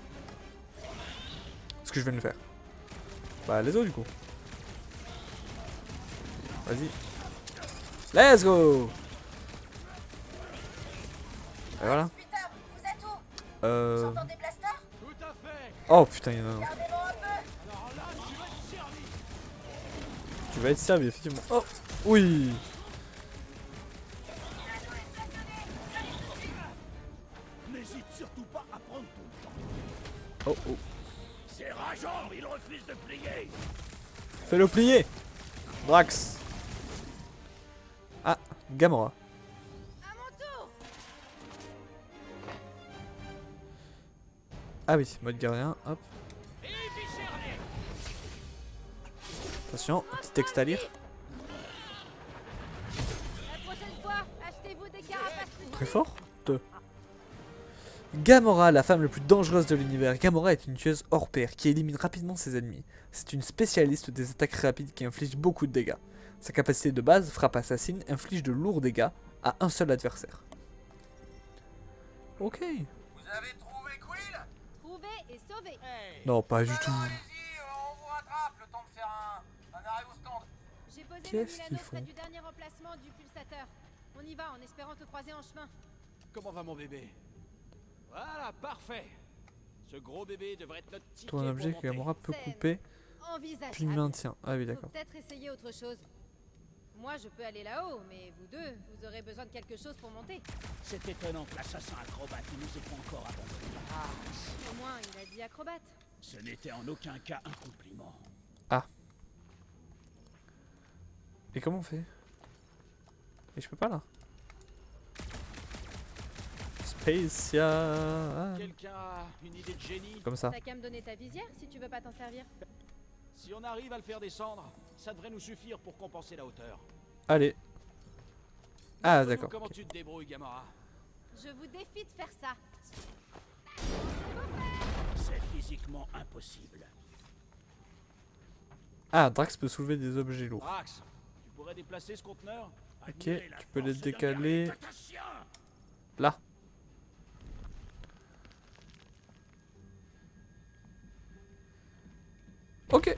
Ce que je viens de faire. Bah les autres du coup. Vas-y. Let's go! Et voilà. Putain, vous êtes où? J'entends des blasters? Tout à fait. Oh putain, il y en a un. Regardez-moi un peu. Alors là, tu vas être servi. Tu vas être servi, effectivement. Oh! Oui! N'hésite surtout pas à prendre ton temps. Oh oh. C'est rageant, il refuse de plier. Fais-le plier! Drax! Ah, Gamora. À mon tour. Ah oui, mode gardien, hop. Attention, petit texte à lire. La prochaine fois, achetez-vous des carapaces plus Très fort. Gamora, la femme la plus dangereuse de l'univers. Gamora est une tueuse hors pair qui élimine rapidement ses ennemis. C'est une spécialiste des attaques rapides qui inflige beaucoup de dégâts. Sa capacité de base, frappe assassine, inflige de lourds dégâts à un seul adversaire. Ok. Vous avez trouvé Quill? Trouvé et sauvé. Non, pas du tout. Allez-y, on vous rattrape le temps de faire un arrêt au stand. J'ai posé le Qu'est-ce qu'ils Milano font? près du dernier emplacement du pulsateur. On y va en espérant te croiser en chemin. Comment va mon bébé? Voilà, parfait. Ce gros bébé devrait être notre ticket Toi, un objet pour que monter. Gamora peut Scène. couper, Envisageable. puis maintient. Ah oui, Faut d'accord. peut-être essayer autre chose. Moi, je peux aller là-haut, mais vous deux, vous aurez besoin de quelque chose pour monter. C'est étonnant que l'assassin acrobate ne nous ait pas encore abandonnés. Au moins, il a dit acrobate. Ce n'était en aucun cas un compliment. Et comment on fait? Et je peux pas là. Spacia. Ah, Quelqu'un a une idée de génie? comme ça. T'as qu'à me donner ta visière si tu veux pas t'en servir. Si on arrive à le faire descendre, ça devrait nous suffire pour compenser la hauteur. Allez. Ah, Montre-nous d'accord. Comment Ok. tu te débrouilles, Gamora? Je vous défie de faire ça. C'est physiquement impossible. Ah, Drax peut soulever des objets lourds. Drax, tu pourrais déplacer ce conteneur? Ok, Admirez la tu peux les force décaler d'interprétation. là. Ok.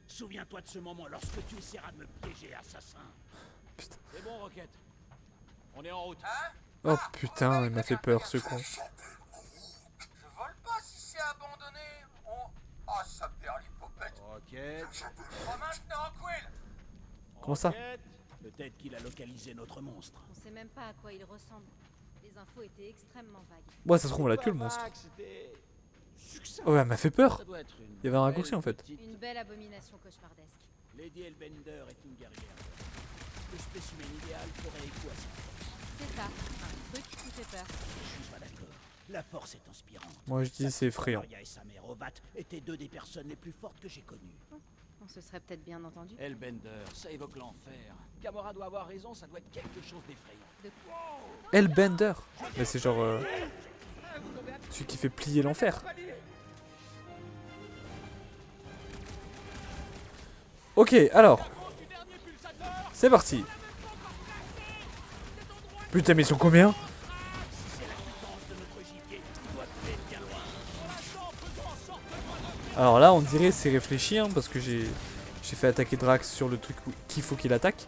Souviens-toi de ce moment lorsque tu essaieras de me piéger, assassin. C'est bon, Rocket. On est en route. Oh putain, il m'a fait peur ce con. Je vole pas si c'est abandonné. Ah, ça perd l'hypopète. Rocket. Pas maintenant, Quill. Comment ça? Rocket. Peut-être qu'il a localisé notre monstre. On sait même pas à quoi il ressemble. Les infos étaient extrêmement vagues. Ouais, ça se trouve, on l'a tué le Pas monstre. vague, c'était succinct. Oh, elle m'a fait peur. Ça doit être une Il y avait un belle raccourci, en fait. petite- Une belle abomination cauchemardesque. Lady Hellbender est une guerrière. Le spécimen idéal ferait écho à ça. C'est ça, un truc qui fait peur. Je suis pas d'accord. La force est inspirante. Moi, je dis c'est effrayant. Maria et sa mère Ovat étaient deux des personnes les plus fortes que j'ai connues. On se serait peut-être bien entendu. Hellbender, ça évoque l'enfer. Gamora doit avoir raison, ça doit être quelque chose d'effrayant. Hellbender. Mais c'est genre celui qui fait plier l'enfer. Ok, alors. C'est parti. Putain, mais ils sont combien? Alors là, on dirait c'est réfléchi, hein, parce que j'ai fait attaquer Drax sur le truc qu'il faut qu'il attaque.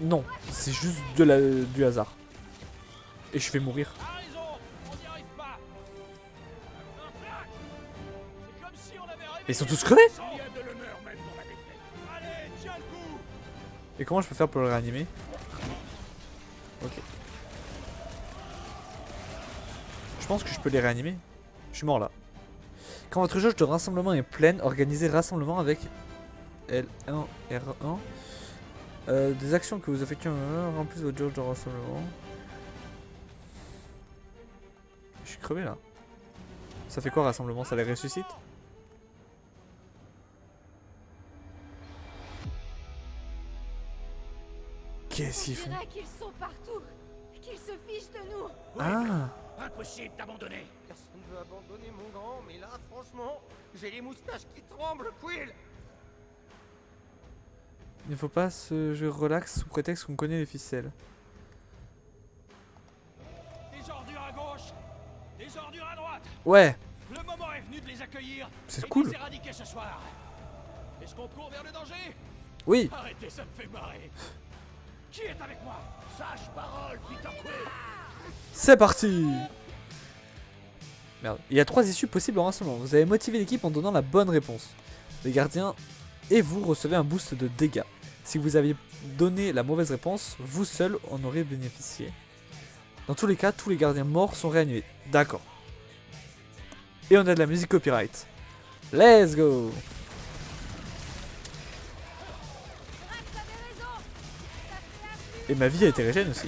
Non, c'est juste du hasard. Et je vais mourir. A raison, on n'y arrive pas. C'est comme si on avait rêvé. Ils sont tous crevés? Il y a de l'honneur même dans la défaite. Allez, tiens le coup. Et comment je peux faire pour le réanimer? Ok. Je pense que je peux les réanimer. Je suis mort là. Quand votre jauge de rassemblement est pleine, organisez rassemblement avec L1, R1. Des actions que vous effectuez remplissent votre jauge de rassemblement. Je suis crevé là. Ça fait quoi rassemblement? Ça les ressuscite? Qu'est-ce qu'ils On font? dirait qu'ils sont partout. Qu'ils se fichent de nous. Ah! Impossible d'abandonner. Personne ne veut abandonner mon grand, mais là, franchement, j'ai les moustaches qui tremblent, Quill. Il ne faut pas se jouer relax sous prétexte qu'on connaît les ficelles. Des ordures à gauche, des ordures à droite. Ouais! Le moment est venu de les accueillir. C'est et cool. de les éradiquer ce soir. Est-ce qu'on court vers le danger? Oui! Arrêtez, ça me fait marrer. Qui est avec moi? Sage parole, Peter Quill. C'est parti! Merde. Il y a 3 issues possibles en rassemblement. Vous avez motivé l'équipe en donnant la bonne réponse. Les gardiens et vous recevez un boost de dégâts. Si vous aviez donné la mauvaise réponse, vous seul en aurez bénéficié. Dans tous les cas, tous les gardiens morts sont réanimés. D'accord. Et on a de la musique copyright. Let's go! Et ma vie a été régène aussi.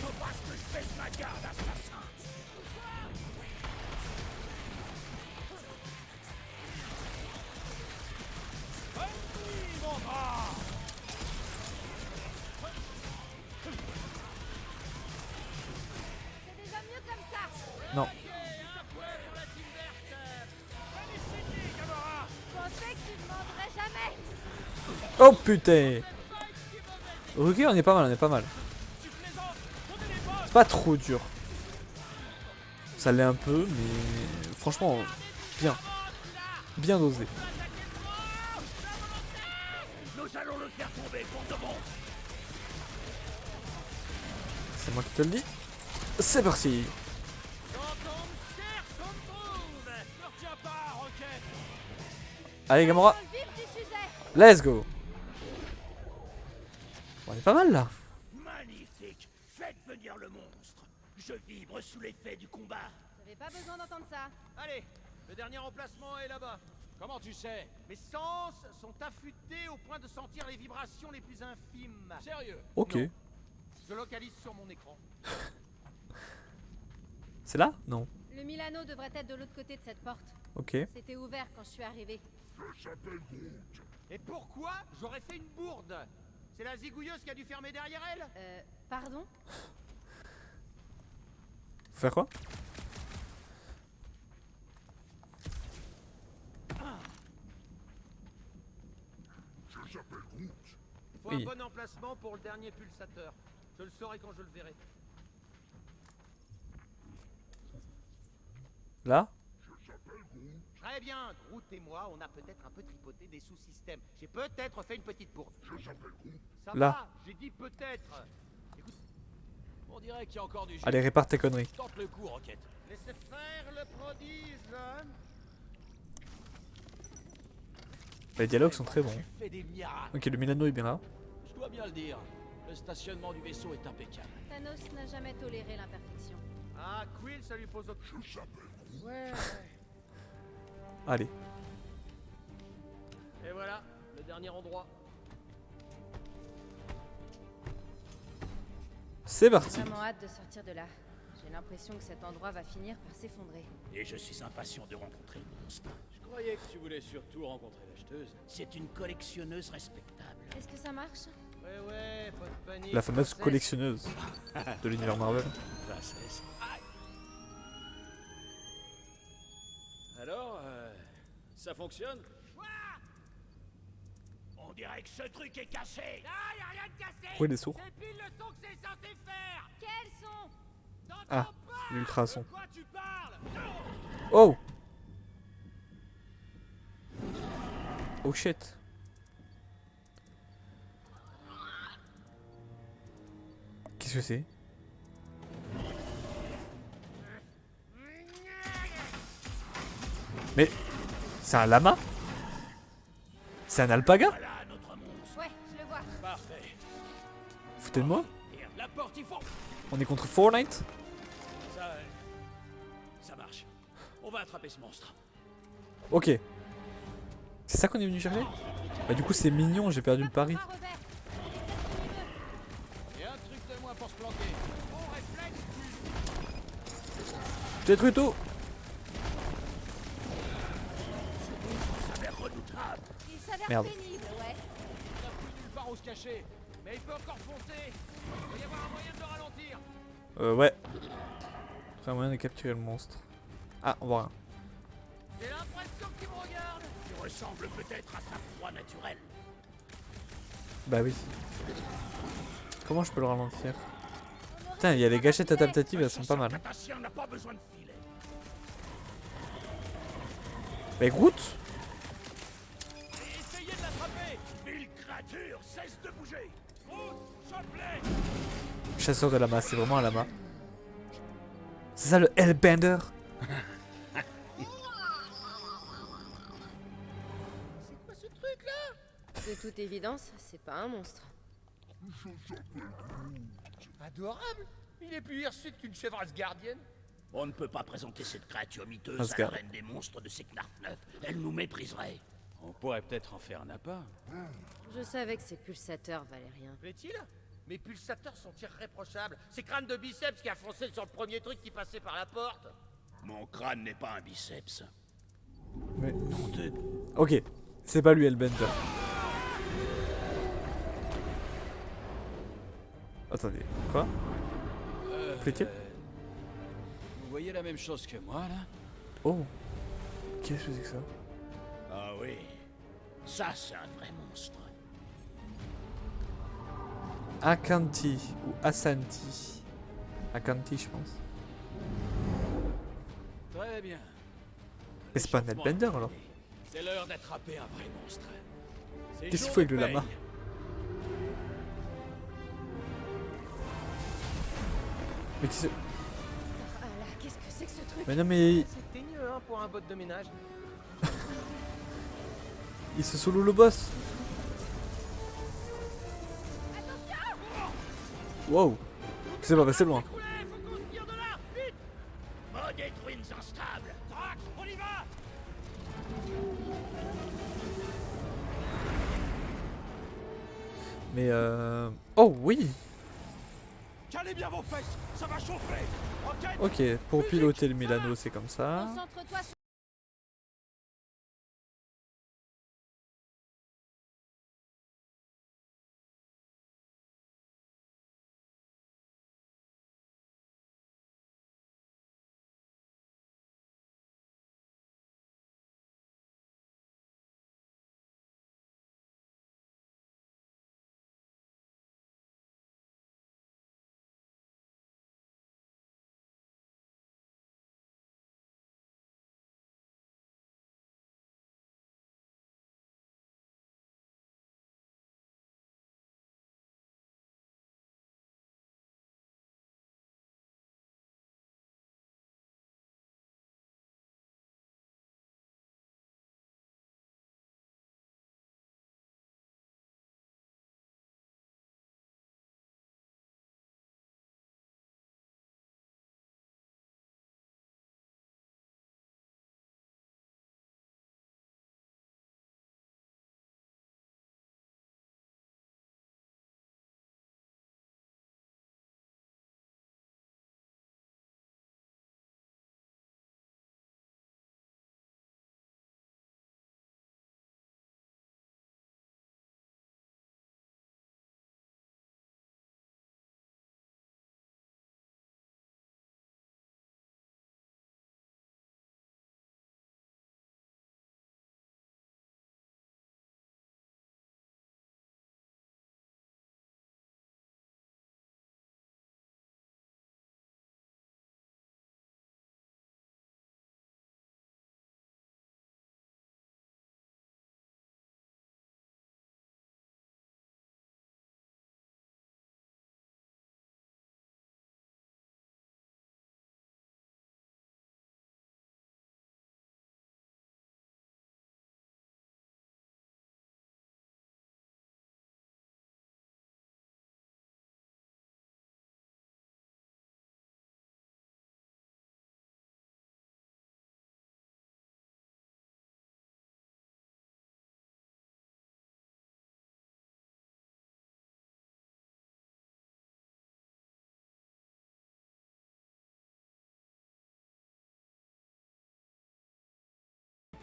C'est déjà mieux comme ça. Non. Je pensais que tu demanderais jamais. Oh putain! Ok, on est pas mal, on est pas mal. C'est pas trop dur. Ça l'est un peu, mais franchement, bien. Bien dosé. Nous allons le faire tomber pour de bon. C'est moi qui te le dis. C'est parti! Allez, Gamora! Dans le vif du sujet. Let's go! On est pas mal là. Magnifique. Faites venir le monstre. Je vibre sous l'effet du combat. J'avais pas besoin d'entendre ça. Allez, le dernier emplacement est là-bas. Comment tu sais? Mes sens sont affûtés au point de sentir les vibrations les plus infimes. Sérieux? Ok. Non. Je localise sur mon écran. C'est là? Non. Le Milano devrait être de l'autre côté de cette porte. Ok. C'était ouvert quand je suis arrivé. Et pourquoi j'aurais fait une bourde? C'est la zigouilleuse qui a dû fermer derrière elle? Pardon? Faut faire quoi? Il faut Oui. un bon emplacement pour le dernier pulsateur. Je le saurai quand je le verrai. Là? Très bien, Groot et moi, on a peut-être un peu tripoté des sous-systèmes. J'ai peut-être fait une petite bourde. Ça Là. va, j'ai dit peut-être. Écoute, On dirait qu'il y a encore du jeu. Allez, répare tes conneries. Tente le coup, Rocket. laissez faire le prodige, hein. Les dialogues sont très bons. Tu fais des miracles. Ok, le Milano est bien là. Je dois bien le dire. Le stationnement du vaisseau est impeccable. Thanos n'a jamais toléré l'imperfection. Ah, Quill, ça lui pose aucun... Ouais. Allez. Et voilà, le dernier endroit. C'est parti. J'ai vraiment hâte de sortir de là. J'ai l'impression que cet endroit va finir par s'effondrer. Et je suis impatient de rencontrer le monstre. Je croyais que tu voulais surtout rencontrer l'acheteuse. C'est une collectionneuse respectable. Est-ce que ça marche? Ouais, pas de panique. La fameuse princesse. collectionneuse de l'univers Marvel. Princesse. Alors, ça fonctionne? On dirait que ce truc est cassé. Ah, y'a rien de cassé. Pourquoi il est sourd? C'est pile le son que c'est censé faire. Quels sont? Ah, c'est l'ultrason. De quoi tu parles? Oh! Oh shit. Qu'est-ce que c'est? Mais c'est un lama? C'est un alpaga? Voilà notre monstre. Ouais, je le vois. Parfait. Foutez de moi? La porte, il faut... On est contre Fortnite? Ça marche. On va attraper ce monstre. Ok. C'est ça qu'on est venu chercher? Bah du coup c'est mignon, j'ai perdu le pari. Ah, Robert. Et un truc de moins pour se planquer. Bon réflexe. Je détruis tout. Ça a l'air redoutable. Il s'avère Merde. pénible, ouais. Il n'a plus nulle part où se cacher. Mais il peut encore foncer. Il va y avoir un moyen de le ralentir. Ouais. Très moyen de capturer le monstre. Ah, on voit rien. J'ai l'impression qu'il me regarde. Il ressemble peut-être à sa proie naturelle. Bah oui. Comment je peux le ralentir? Putain, il y a les gâchettes adaptatives, elles sont pas mal. Catacien n'a pas besoin de filet. Bah Groot? Essayez de l'attraper. Ville créature, cesse de bouger. Groot, chope-les. Chasseur de lama, c'est vraiment un lama. C'est ça le Hellbender? C'est quoi ce truc là? De toute évidence, c'est pas un monstre. Adorable. Il est plus hirsute qu'une chèvre asgardienne. On ne peut pas présenter cette créature miteuse Asgard. à la reine des monstres de Seknarf 9. Elle nous mépriserait. On pourrait peut-être en faire un appât. Je savais que ces pulsateurs valaient rien. Plaît-il? Mes pulsateurs sont irréprochables. C'est crâne de biceps qui a foncé sur le premier truc qui passait par la porte. Mon crâne n'est pas un biceps. Mais... Nom de... Ok, c'est pas lui Hellbender. Attendez, quoi? Plaît-il? Vous voyez la même chose que moi là? Oh, qu'est-ce que c'est que ça? Ah oui, ça c'est un vrai monstre. Akanti ou Asanti. Akanti, je pense. Très bien. Mais c'est pas un Hellbender alors? C'est l'heure d'attraper un vrai monstre. C'est Qu'est-ce qu'il jour faut avec de le lama? paye. Mais qui c'est? Ah là, qu'est-ce que c'est que ce truc? Mais non mais C'est teigneux hein, pour un bot de ménage. il se solo le boss. Wow, c'est pas passé loin. Écroulez, faut qu'on se tire de là. Vite. Mode ruines instable. Drax, on y va. Mais oh oui. Calez bien vos fesses, ça va chauffer. Ok, pour piloter le Milano c'est comme ça. Concentre-toi sur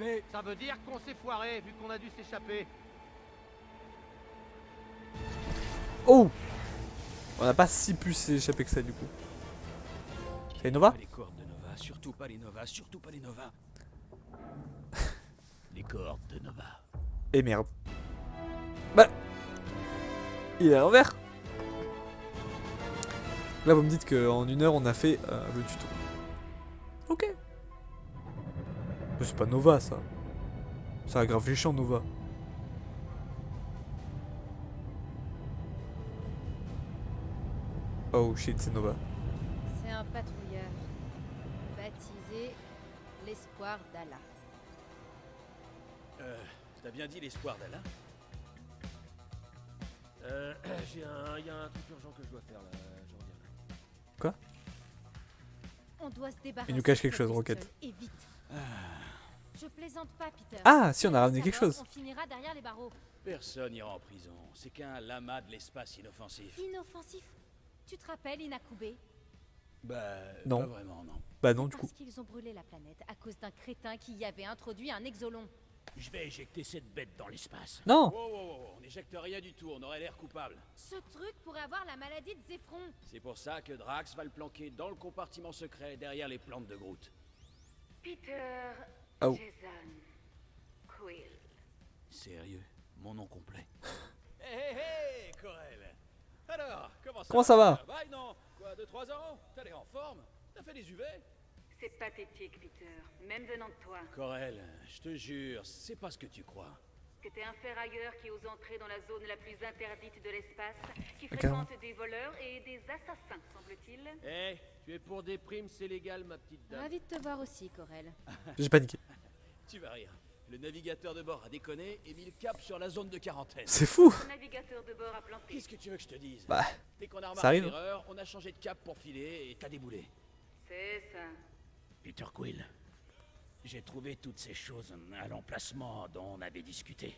échappé. Ça veut dire qu'on s'est foiré, vu qu'on a dû s'échapper. Oh! On n'a pas si pu s'échapper que ça du coup. C'est Nova? Les coordes de Nova, surtout pas les Nova, surtout pas les Nova. Les cohortes de Nova. Et merde. Bah. Il est à l'envers. Là vous me dites qu'en 1 heure on a fait le tuto. Ok. Mais c'est pas Nova ça. Ça a grave les chiant Nova. Oh shit, c'est Nova. C'est un patrouilleur. Baptisé l'Espoir d'Allah. T'as bien dit l'espoir d'Allah? Il y a un truc urgent que je dois faire là, je reviens. Quoi? On doit se débarrasser. Il nous cache quelque de chose, cette Rocket. bestiole, et vite. Je plaisante pas, Peter. Ah, si, on a Si ramené ça quelque va, chose. On finira derrière les barreaux. Personne n'ira en prison. C'est qu'un lama de l'espace inoffensif. Inoffensif. Tu te rappelles Inakube? Bah, Non. pas vraiment, non. Bah non du coup. Parce qu'ils ont brûlé la planète à cause d'un crétin qui y avait introduit un exolon. Je vais éjecter cette bête dans l'espace. Non. Wow, on n'éjecte rien du tout, on aurait l'air coupable. Ce truc pourrait avoir la maladie de Zéphron. C'est pour ça que Drax va le planquer dans le compartiment secret derrière les plantes de Groot. Peter Oh. Jason Quill. Sérieux, mon nom complet. Hé, Corel. Alors, Comment ça va? Bah non, quoi, 2-3 ans? T'as l'air en forme? T'as fait des UV? C'est pathétique, Peter, même venant de toi. Corel, je te jure, c'est pas ce que tu crois. Que t'es un ferrailleur qui ose entrer dans la zone la plus interdite de l'espace, qui Ok. fréquente des voleurs et des assassins, semble-t-il. Eh, tu es pour des primes, c'est légal, ma petite dame. Ravi de te voir aussi, Corel. J'ai paniqué. Tu vas rire. Le navigateur de bord a déconné et mis le cap sur la zone de quarantaine. C'est fou. Le navigateur de bord a planté. Qu'est-ce que tu veux que je te dise? Bah. Dès qu'on a ça remarqué arrive. l'erreur, on a changé de cap pour filer et t'as déboulé. C'est ça. Peter Quill, j'ai trouvé toutes ces choses à l'emplacement dont on avait discuté.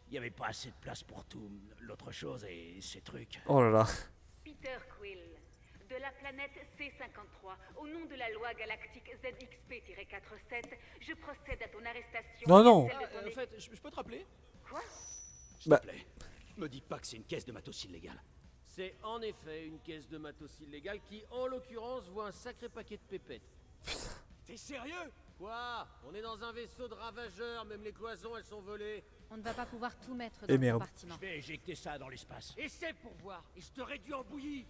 Il n'y avait pas assez de place pour tout l'autre chose et ces trucs. Oh là là. Peter Quill, de la planète C53, au nom de la loi galactique ZXP-47, je procède à ton arrestation. Non, non. et celle de ton En fait, je peux te rappeler? Quoi? S'il Bah. te plaît, me dis pas que c'est une caisse de matos illégale. C'est en effet une caisse de matos illégale qui, en l'occurrence, voit un sacré paquet de pépettes. T'es sérieux? Quoi? On est dans un vaisseau de ravageurs, même les cloisons, elles sont volées. On ne va pas pouvoir tout mettre Et dans le merde. compartiment. Je vais éjecter ça dans l'espace. Essaie pour voir, et je te réduis en bouillie.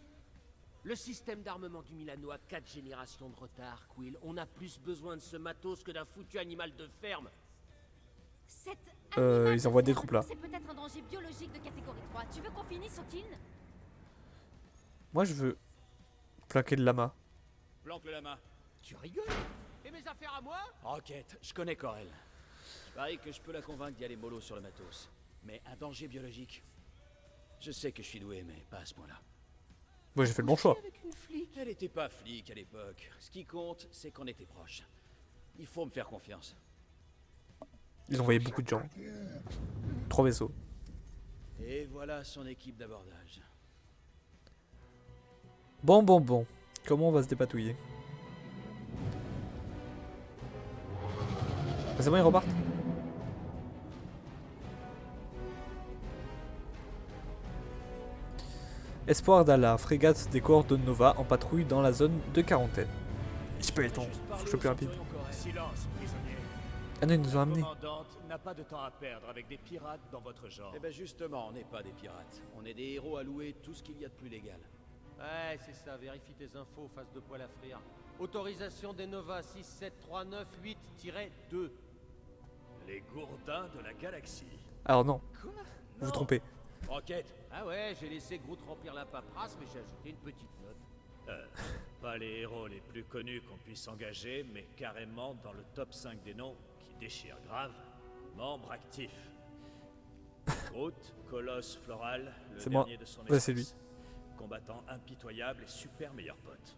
Le système d'armement du Milano a 4 générations de retard, Quill. On a plus besoin de ce matos que d'un foutu animal de ferme. Cet Ils envoient des troupes là. C'est peut-être un danger biologique de catégorie 3. Tu veux qu'on finisse au kill? Moi je veux plaquer le lama. Planque le lama. Tu rigoles? Et mes affaires à moi? Rocket, je connais Corel. Je parie que je peux la convaincre d'y aller mollo sur le matos. Mais un danger biologique. Je sais que je suis doué, mais pas à ce point-là. Moi j'ai fait le bon choix. Avec une flic. Elle était pas flic à l'époque. Ce qui compte, c'est qu'on était proches. Il faut me faire confiance. Ils ont envoyé beaucoup de gens. 3 vaisseaux. Et voilà son équipe d'abordage. Bon. Comment on va se dépatouiller? Ah, c'est bon, ils repartent? Espoir d'Allah, frégate des cohortes de Nova en patrouille dans la zone de quarantaine. J'ai pas eu le temps, faut que je sois plus rapide. Silence, prisonnier. Ah non, ils nous ont amenés. Commandante n'a pas de temps à perdre avec des pirates dans votre genre. Eh ben justement, on n'est pas des pirates. On est des héros à louer tout ce qu'il y a de plus légal. Ouais, c'est ça, vérifie tes infos, face de poil à frire. Autorisation des Nova 67398-2. Les gourdins de la galaxie. Alors non, Quoi? vous vous trompez. Rocket, Ah ouais, j'ai laissé Groot remplir la paperasse, mais j'ai ajouté une petite note. Pas les héros les plus connus qu'on puisse engager, mais carrément dans le top 5 des noms qui déchirent grave. Membre actif. Groot, colosse floral, le C'est moi. dernier de son Ouais, c'est espèce. Combattant impitoyable et super meilleur pote.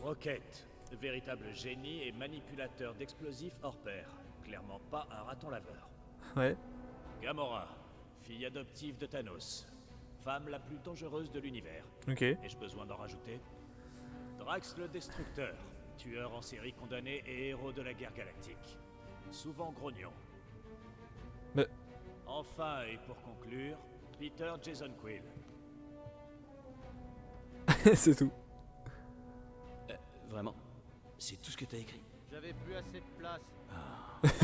Rocket, véritable génie et manipulateur d'explosifs hors pair. Clairement pas un raton laveur. Ouais. Gamora, fille adoptive de Thanos. Femme la plus dangereuse de l'univers. Ok. Ai-je besoin d'en rajouter? Drax le Destructeur, tueur en série condamné et héros de la guerre galactique. souvent grognon. Mais- Enfin, et pour conclure, Peter Jason Quill. C'est tout. Vraiment? C'est tout ce que t'as écrit? J'avais plus assez de place.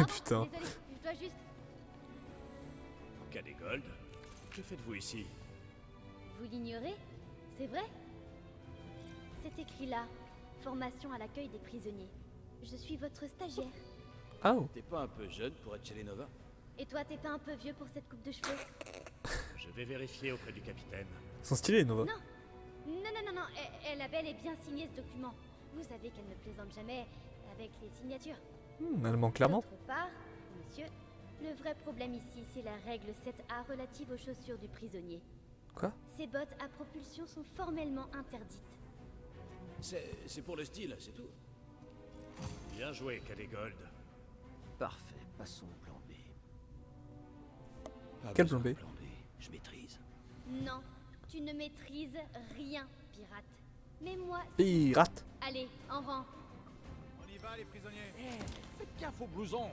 Putain. Désolé, je dois juste... Cadet Gold, que faites-vous ici? Vous l'ignorez? C'est vrai? C'est écrit là. Formation à l'accueil des prisonniers. Je suis votre stagiaire. Ah oh. T'es pas un peu jeune pour être chez les Nova? Et toi, t'es pas un peu vieux pour cette coupe de cheveux? Je vais vérifier auprès du capitaine. Ils sont stylés, Nova. Non. Non, elle a bel et bien signé ce document. Vous savez qu'elle ne plaisante jamais avec les signatures. Elle ment clairement. D'autre part, monsieur, le vrai problème ici, c'est la règle 7A relative aux chaussures du prisonnier. Quoi? Ces bottes à propulsion sont formellement interdites. C'est pour le style, c'est tout. Bien joué, Cadet Gold. Parfait, passons au plan B. Pas Quel besoin plan B? de plan B, je maîtrise. Non, tu ne maîtrises rien, pirate. Mais moi, Pirate. allez, en rang. On y va, les prisonniers. Faites gaffe au blouson.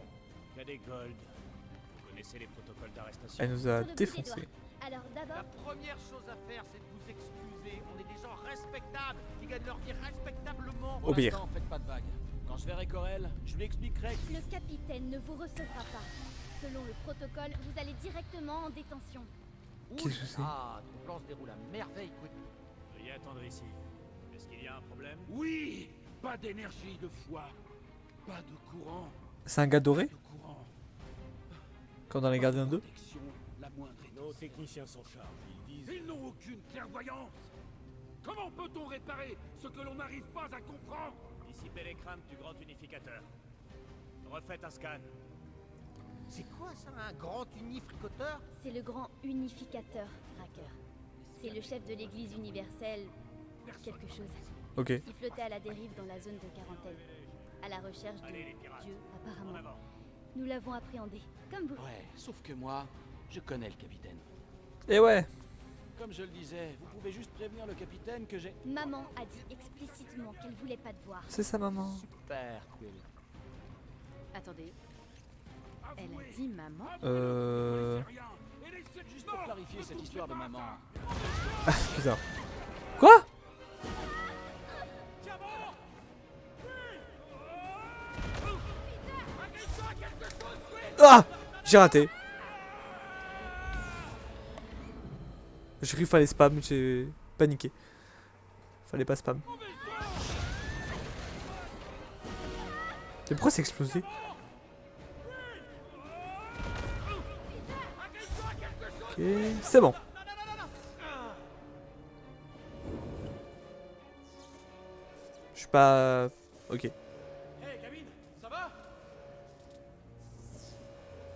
Cadet Gold, vous connaissez les protocoles d'arrestation? Elle nous a Sur le bout des défoncé. doigts. Alors La d'abord, première chose à faire, c'est de vous excuser. On est des gens respectables qui gagnent leur vie respectablement. Au pire. Pour l'instant, faites pas de vagues. Quand je verrai Corel, je lui expliquerai que... le capitaine ne vous recevra pas. Selon le protocole, vous allez directement en détention. Qu'est-ce que c'est? Ah, ton plan se déroule à merveille, Quill. Veuillez attendre ici. Est-ce qu'il y a un problème? Oui, pas d'énergie de foi, pas de courant, C'est un gars doré? de courant. Comme dans les Gardiens 2? Protection, la moindre Nos techniciens sont chargés. Ils disent... Ils n'ont aucune clairvoyance. Comment peut-on réparer ce que l'on n'arrive pas à comprendre? Dissipez les craintes du grand unificateur. Refaites un scan. C'est quoi ça, un grand unifricoteur? C'est le grand unificateur, Racker. C'est le chef de l'église universelle... quelque chose. Ok. Il flottait à la dérive dans la zone de quarantaine. À la recherche Allez, les de pirates. Dieu, En apparemment. avant. Nous l'avons appréhendé, comme vous. Ouais, sauf que moi, je connais le capitaine. Et ouais. Comme je le disais, vous pouvez juste prévenir le capitaine que j'ai... Maman a dit explicitement qu'elle voulait pas te voir. C'est sa maman. Super, Quill. Attendez, elle a dit maman? Juste pour clarifier cette histoire de maman. Putain. Quoi? Ah! J'ai raté. J'ai cru qu'il fallait spam, j'ai paniqué. Fallait pas spam. Et pourquoi c'est explosé? Ok, c'est bon. Je suis pas... Ok. Hey, gamine, ça va?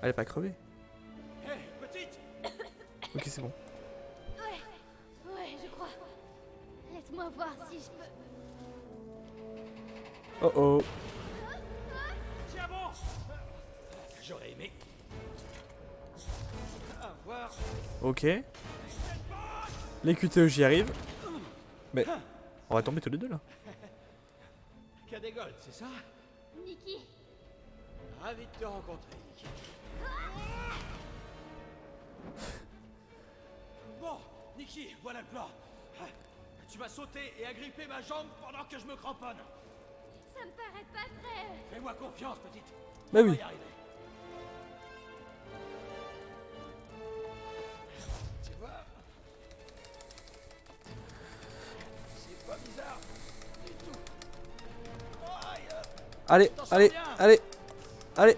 Elle est pas crevée. Hey, petite! Ok, c'est bon. Ouais, je crois. Laisse-moi voir si je peux... Oh oh. Tiens bon! J'aurais aimé. Avoir... Ok. Les QTE, j'y arrive. Mais on va tomber tous les deux là. Cadet Gold, c'est ça? Nikki, Ravi de te rencontrer, Nikki. Bon, Nikki, voilà le plan. Tu vas sauter et agripper ma jambe pendant que je me cramponne. ça me paraît pas très... Fais-moi confiance, petite. Bah On va oui. y arriver. Tu vois? C'est pas bizarre du tout. Aïe. Allez, allez, allez. Allez.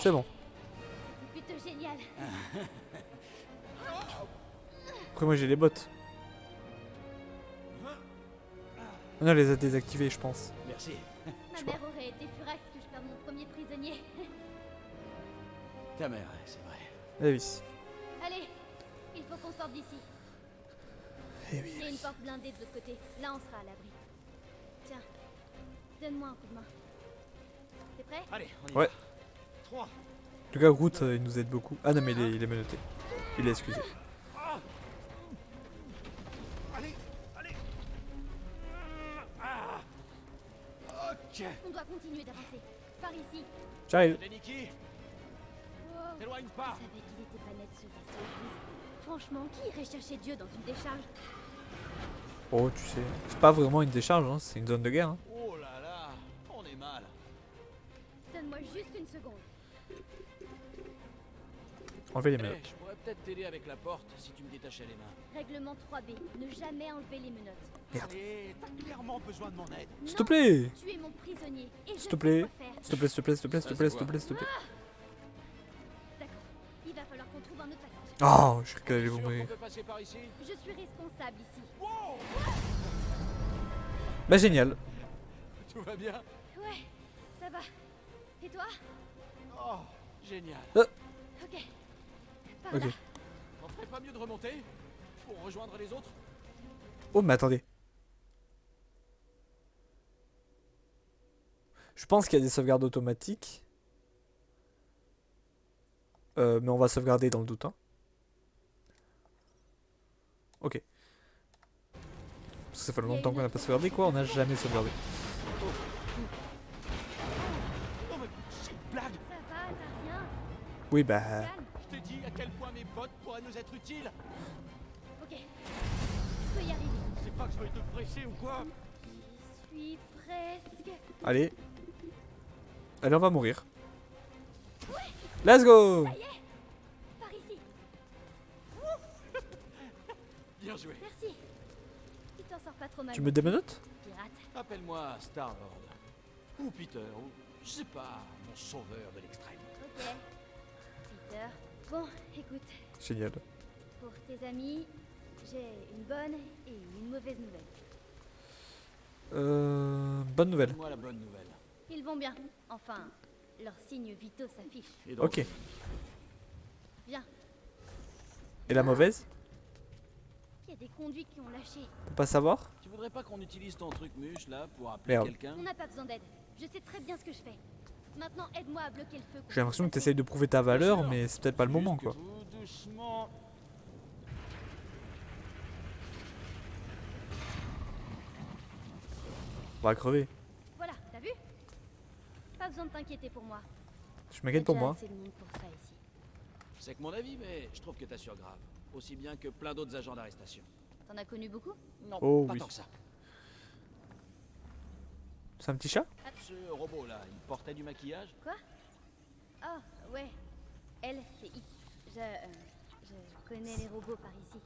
C'est bon. C'est plutôt génial. Après moi j'ai les bottes. On les a désactivées je pense. Merci. Ma mère aurait été furax que je perde mon premier prisonnier. Ta mère, c'est vrai. Eh oui. Allez, il faut qu'on sorte d'ici. Eh oui. Il y a une porte blindée de l'autre côté. Là, on sera à l'abri. Tiens, donne-moi un coup de main. T'es prêt? Allez, on y Ouais. va. 3. En tout cas Groot il nous aide beaucoup. Ah non mais il est menotté. Il est excusé. Allez, allez. Ah. Ok. Ok. On doit continuer d'avancer. Par ici. J'arrive. Nikki, Wow. t'éloigne Je pas. savais qu'il était pas net ce vaisseau église. Franchement, qui irait chercher Dieu dans une décharge? Oh, tu sais. C'est pas vraiment une décharge, hein. C'est une zone de guerre. Hein. Oh là là, on est mal. Donne-moi juste une seconde. Enlevez les Eh, menottes. je pourrais peut-être t'aider avec la porte si tu me détachais les mains. Règlement 3B. Ne jamais enlever les menottes. Merde. Et t'as clairement besoin de mon aide. S'il te plaît. Tu es mon prisonnier. Et je S'il te sais plaît. quoi faire. S'il te plaît, s'il te plaît, s'il te plaît, s'il te plaît, s'il te plaît, s'il te plaît, s'il te plaît. D'accord. Il va falloir qu'on trouve un autre passage. Oh, je suis que j'allais Sûr qu'on mourir. peut passer par ici? Je suis responsable ici. Wow, Bah, génial. tout va bien? Ouais, ça va. Et toi? Oh, génial. Ok. Par Ok. là. On ferait pas mieux de remonter? Pour rejoindre les autres? Oh, mais attendez. Je pense qu'il y a des sauvegardes automatiques. Mais on va sauvegarder dans le doute. Hein. Ok. Parce que ça fait longtemps qu'on n'a pas sauvegardé, quoi. On n'a jamais sauvegardé. Oh, mais c'est une blague! Ça va, t'as rien. Oui, bah. Calme. Je t'ai dit à quel point mes bottes pourraient nous être utiles! Ok. Je peux y arriver. C'est pas que je veuille te presser ou quoi? Je suis presque. Allez. Allez, on va mourir. Let's go! Par ici. Bien joué. Merci. Tu t'en sors pas trop mal. Tu me démenotes? Pirate. Appelle-moi Star-Lord. Ou Peter, ou je sais pas, mon sauveur de l'extrême. Ok. Peter. Bon, écoute. Génial. Pour tes amis, j'ai une bonne et une mauvaise nouvelle. Bonne nouvelle. Donne-moi la bonne nouvelle. Ils vont bien. Enfin, leurs signes vitaux s'affichent. Et donc, Ok. Bien. Et la mauvaise? Il y a des conduits qui ont lâché. Faut pas savoir? tu voudrais pas qu'on utilise ton truc muche là pour appeler Merde. quelqu'un? On n'a pas besoin d'aide. Je sais très bien ce que je fais. Maintenant, aide-moi à bloquer le feu. J'ai l'impression que tu essayes de prouver ta valeur, sûr. mais c'est peut-être pas le moment, Juste que quoi. Tout doucement. On va crever. Voilà, t'as vu? Pas besoin de t'inquiéter pour moi. Je m'inquiète pour Il y a moi. assez de monde pour ça ici. C'est que mon avis, mais je trouve que t'assures grave. Aussi bien que plein d'autres agents d'arrestation. T'en as connu beaucoup? Non, Oh pas oui. tant que ça. C'est un petit chat? Ce robot là, il portait du maquillage? Oh, ouais. Elle, c'est It. Je connais les robots par ici.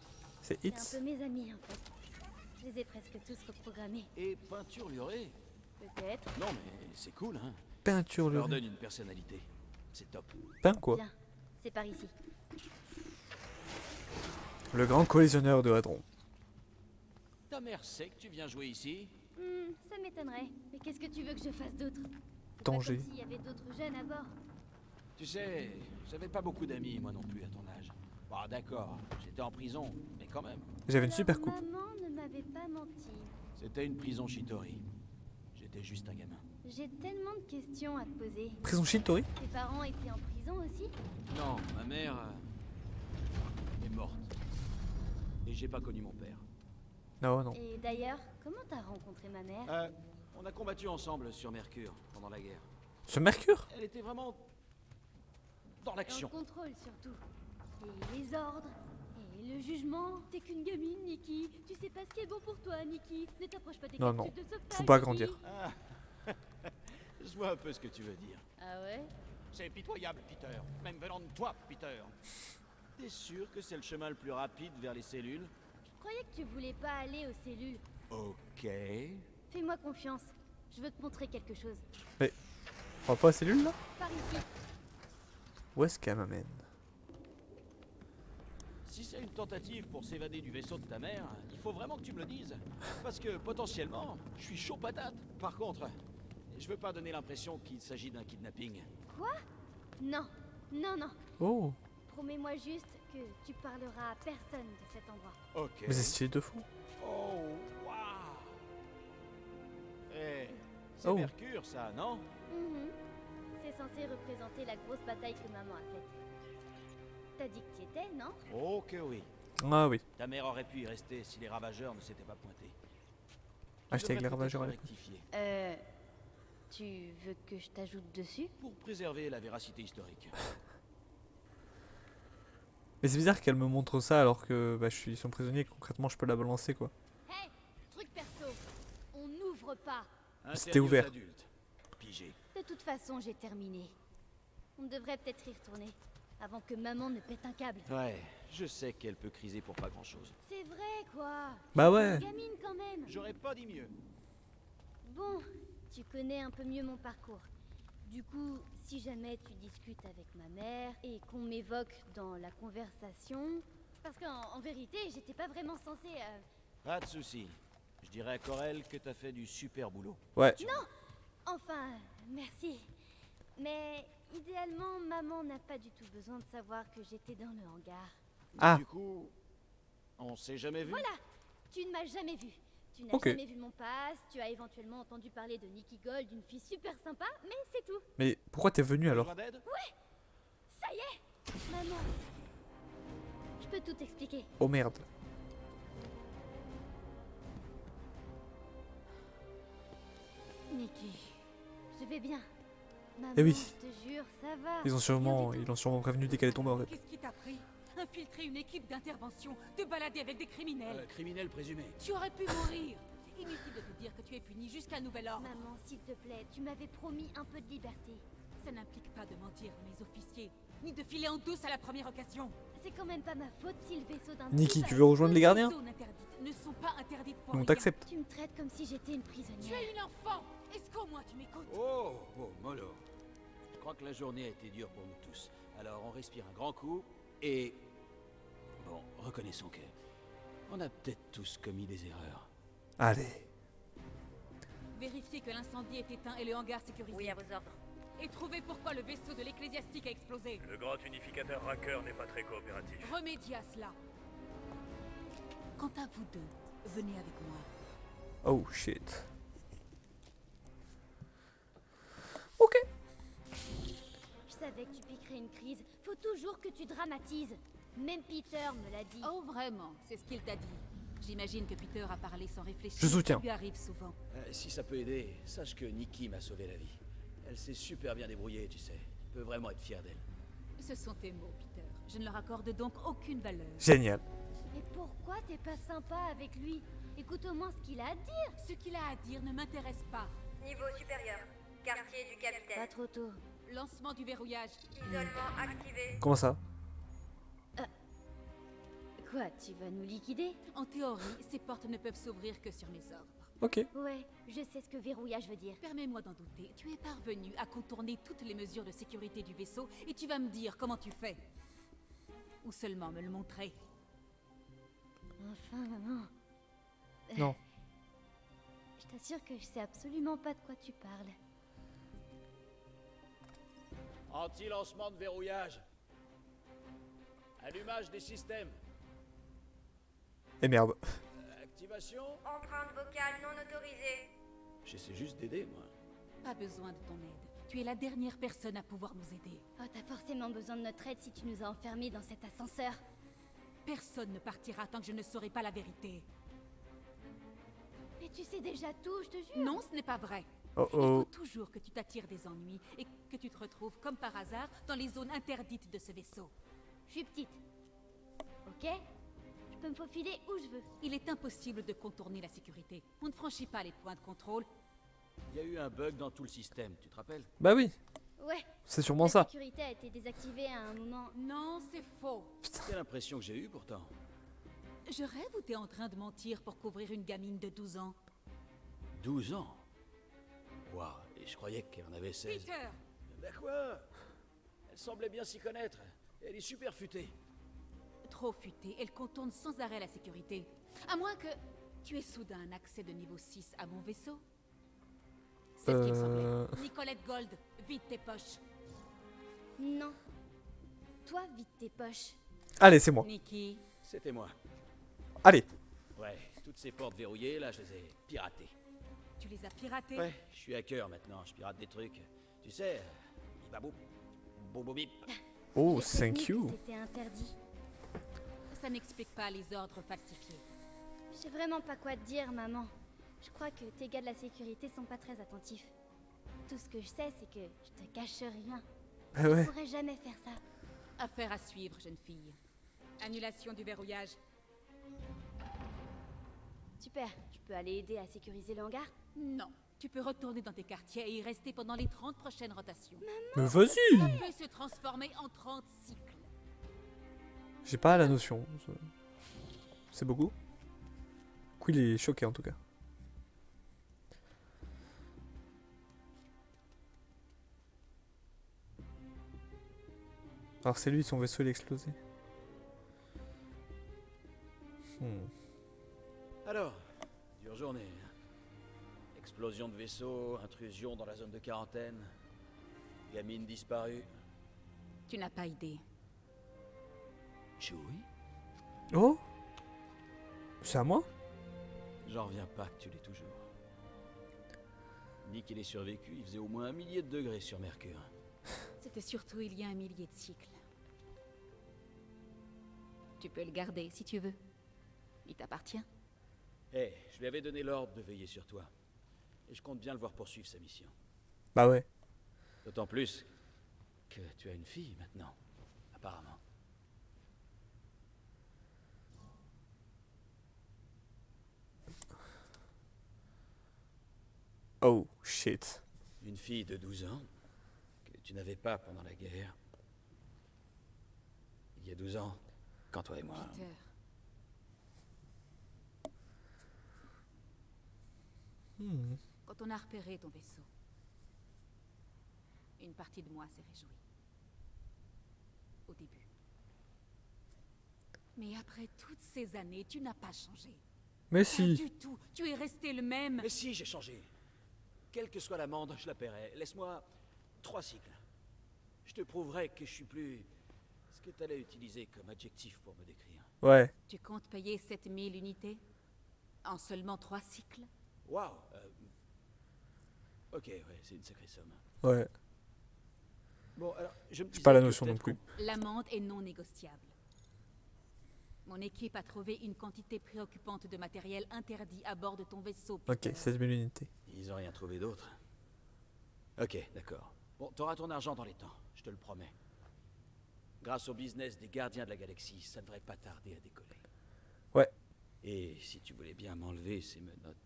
C'est C'est un Hits. peu mes amis, en fait. Je les ai presque tous reprogrammés. Et peinturluré? Peut-être. Non mais c'est cool hein. Peinture Leur le donne une personnalité. C'est top. Peint, quoi. Bien. C'est par ici. Le grand collisionneur de hadrons. Ta mère sait que tu viens jouer ici? Ça m'étonnerait. Mais qu'est-ce que tu veux que je fasse d'autre? C'est Danger. pas comme s'il y avait d'autres jeunes à bord. Tu sais, j'avais pas beaucoup d'amis moi non plus à ton âge. Bon d'accord, j'étais en prison, mais quand même. J'avais une Alors, super coupe. Maman ne m'avait pas menti. C'était une prison Shitori. J'étais juste un gamin. J'ai tellement de questions à te poser. Prison Shitori? Tes parents étaient en prison aussi? Non, ma mère est morte. Et j'ai pas connu mon père. Non, non. Et d'ailleurs, comment t'as rencontré ma mère? On a combattu ensemble sur Mercure pendant la guerre. Ce Mercure? Elle était vraiment dans Dans le l'action. contrôle surtout. Et les ordres. Et le jugement. T'es qu'une gamine, Nikki. Tu sais pas ce qui est bon pour toi, Nikki. Ne t'approche pas des Non, capsules non. de sauvetage, Faut pas Nikki. grandir. Je vois un peu ce que tu veux dire. Ah ouais? C'est pitoyable, Peter. Même venant de toi, Peter. T'es sûr que c'est le chemin le plus rapide vers les cellules? Je croyais que tu voulais pas aller aux cellules. Ok. Fais-moi confiance. Je veux te montrer quelque chose. On va pas à la cellule, là? Par ici. Où est-ce qu'elle m'amène? Si c'est une tentative pour s'évader du vaisseau de ta mère, il faut vraiment que tu me le dises. Parce que potentiellement, je suis chaud patate. Par contre, je veux pas donner l'impression qu'il s'agit d'un kidnapping. Quoi? Non. Non, non. Oh! Promets-moi juste que tu parleras à personne de cet endroit. Ok. Mais c'est stylé de fou. Oh, waouh. Eh, c'est Oh. Mercure, ça, non? C'est censé représenter la grosse bataille que maman a faite. T'as dit que t'y étais, non? Oh que oui. Ah oui. Ta mère aurait pu y rester si les ravageurs ne s'étaient pas pointés. Hashtag Tu les devrais ravageurs à peut-être l'écoute. rectifier. Tu veux que je t'ajoute dessus? Pour préserver la véracité historique. Mais c'est bizarre qu'elle me montre ça alors que bah, je suis son prisonnier, concrètement je peux la balancer quoi. Hey, truc perso, on n'ouvre pas. C'était Interdit aux ouvert. adultes. Pigé. De toute façon, j'ai terminé. On devrait peut-être y retourner, avant que maman ne pète un câble. Ouais, je sais qu'elle peut criser pour pas grand-chose. C'est vrai, quoi. Bah ouais. Gamine quand même. J'aurais pas dit mieux. Bon, tu connais un peu mieux mon parcours. Du coup, si jamais tu discutes avec ma mère et qu'on m'évoque dans la conversation... Parce qu'en vérité, j'étais pas vraiment censée... Pas de souci. Je dirais à Corel que t'as fait du super boulot. Ouais. Enfin, merci. Mais idéalement, maman n'a pas du tout besoin de savoir que j'étais dans le hangar. Ah. Du coup, on s'est jamais vu. Voilà. Tu ne m'as jamais vu. Tu n'as Ok. jamais vu mon pass, tu as éventuellement entendu parler de Nikki Gold, une fille super sympa, mais c'est tout. Mais pourquoi t'es venu alors? Besoin d'aide? Ça y est. Maman. Je peux tout expliquer. Oh merde. Nikki, je vais bien. Maman, Eh oui. je te jure, ça va. Ils l'ont sûrement prévenu dès qu'elle est tombée en fait. Qu'est-ce qui t'a pris? Infiltrer une équipe d'intervention, te balader avec des criminels. Criminel présumé. Tu aurais pu mourir. Inutile de te dire que tu es puni jusqu'à nouvel ordre. Maman, s'il te plaît, tu m'avais promis un peu de liberté. Ça n'implique pas de mentir à mes officiers, ni de filer en douce à la première occasion. C'est quand même pas ma faute si le vaisseau d'un Niki, type tu a- veux rejoindre les gardiens? Les zones interdites ne sont pas interdites pour On rien. t'accepte. Tu me traites comme si j'étais une Tu prisonnière. es une enfant. Est-ce qu'au moins tu m'écoutes? Oh, mollo. Je crois que la journée a été dure pour nous tous. Alors on respire un grand coup et... Bon, reconnaissons que... On a peut-être tous commis des erreurs. Allez. Vérifiez que l'incendie est éteint et le hangar sécurisé. Oui, à vos ordres. Et trouvez pourquoi le vaisseau de l'ecclésiastique a explosé. Le grand unificateur Racker n'est pas très coopératif. Remédiez à cela. Quant à vous deux, venez avec moi. Oh shit. Ok. Je savais que tu piquerais une crise. Faut toujours que tu dramatises. Même Peter me l'a dit. Oh vraiment, c'est ce qu'il t'a dit. J'imagine que Peter a parlé sans réfléchir. Je soutiens. Ça lui arrive souvent. Si ça peut aider, sache que Nikki m'a sauvé la vie. Elle s'est super bien débrouillée, tu sais. Tu peux vraiment être fier d'elle. Ce sont tes mots, Peter. Je ne leur accorde donc aucune valeur. Génial. Mais pourquoi t'es pas sympa avec lui? Écoute au moins ce qu'il a à dire. Ce qu'il a à dire ne m'intéresse pas. Niveau supérieur. Quartier du Pas capitaine. trop tôt. Lancement du verrouillage. Isolement activé. Comment ça? Quoi, tu vas nous liquider? En théorie, ces portes ne peuvent s'ouvrir que sur mes ordres. Ok. Ouais, je sais ce que verrouillage veut dire. Permets-moi d'en douter. Tu es parvenu à contourner toutes les mesures de sécurité du vaisseau et tu vas me dire comment tu fais. Ou seulement me le montrer. Enfin, maman. Non. Je t'assure que je sais absolument pas de quoi tu parles. Anti-lancement de verrouillage. Allumage des systèmes. Et merde. Activation. Empreinte vocale non autorisée. J'essaie juste d'aider, moi. Pas besoin de ton aide. Tu es la dernière personne à pouvoir nous aider. Oh, t'as forcément besoin de notre aide si tu nous as enfermés dans cet ascenseur. Personne ne partira tant que je ne saurai pas la vérité. Mais tu sais déjà tout, je te jure. Non, ce n'est pas vrai. Oh Il faut oh. toujours que tu t'attires des ennuis et que tu te retrouves comme par hasard dans les zones interdites de ce vaisseau. Je suis petite. Ok? Je peux me faufiler où je veux. Il est impossible de contourner la sécurité. On ne franchit pas les points de contrôle. Il y a eu un bug dans tout le système, tu te rappelles? Bah oui. Ouais. C'est sûrement La ça. sécurité a été désactivée à un moment. Non, c'est faux. C'est l'impression que j'ai eue pourtant. Je rêve ou t'es en train de mentir pour couvrir une gamine de 12 ans? 12 ans. Waouh, et je croyais qu'elle en avait 16. Peter! Bah quoi? Elle semblait bien s'y connaître. Elle est super futée. Trop futée, elle contourne sans arrêt la sécurité. À moins que tu aies soudain un accès de niveau 6 à mon vaisseau. C'est ce qu'il me semblait. Nicolette Gold, vide tes poches. Non. Toi, vide tes poches. Allez, c'est moi. Nikki, C'était moi. Allez. Ouais, toutes ces portes verrouillées, là, je les ai piratées. tu les as piratées? Ouais, je suis hacker maintenant, je pirate des trucs. Tu sais, bibabou, bobo bip. Oh, J'ai prévenu thank que you. C'était interdit. Ça n'explique pas les ordres falsifiés. Je sais vraiment pas quoi te dire, maman. Je crois que tes gars de la sécurité sont pas très attentifs. tout ce que je sais, c'est que je te cache rien. Ah ouais. Je pourrais jamais faire ça. Affaire à suivre, jeune fille. Annulation du verrouillage. Super, je peux aller aider à sécuriser le hangar? Non. Tu peux retourner dans tes quartiers et y rester pendant les 30 prochaines rotations. Mais vas-y. Ça peut se transformer en 30 cycles. J'ai pas la notion. C'est beaucoup. Quill est choqué en tout cas. Alors c'est lui, son vaisseau il a explosé. Alors, dure journée. Explosion de vaisseau, intrusion dans la zone de quarantaine, gamine disparue. Tu n'as pas idée. Chewie? Oh, c'est à moi? J'en reviens pas que tu l'aies toujours. Ni qu'il ait survécu, il faisait au moins 1 millier de degrés sur Mercure. C'était surtout il y a 1 millier de cycles. Tu peux le garder si tu veux. Il t'appartient. Eh, je lui avais donné l'ordre de veiller sur toi. Et je compte bien le voir poursuivre sa mission. Bah ouais. D'autant plus que tu as une fille maintenant, apparemment. Oh shit. Une fille de 12 ans que tu n'avais pas pendant la guerre. Il y a 12 ans, quand toi et moi... Peter. Quand on a repéré ton vaisseau, une partie de moi s'est réjouie. Au début. Mais après toutes ces années, tu n'as pas changé. Mais Pas si. du tout. Tu es resté le même. Mais si, j'ai changé. Quelle que soit l'amende, je la paierai. Laisse-moi 3 cycles. Je te prouverai que je suis plus... ce que t'allais utiliser comme adjectif pour me décrire. Ouais. Tu comptes payer 7000 unités en seulement 3 cycles? Waouh. Ok, ouais, c'est une sacrée somme. Ouais. Bon, alors, je me J'ai pas la disais notion que non peut-être plus. L'amende est non négociable. Mon équipe a trouvé une quantité préoccupante de matériel interdit à bord de ton vaisseau. Ok, Peter. 16 000 unités. ils ont rien trouvé d'autre. Ok, d'accord. Bon, t'auras ton argent dans les temps, je te le promets. Grâce au business des gardiens de la galaxie, ça devrait pas tarder à décoller. Ouais. Et si tu voulais bien m'enlever ces menottes,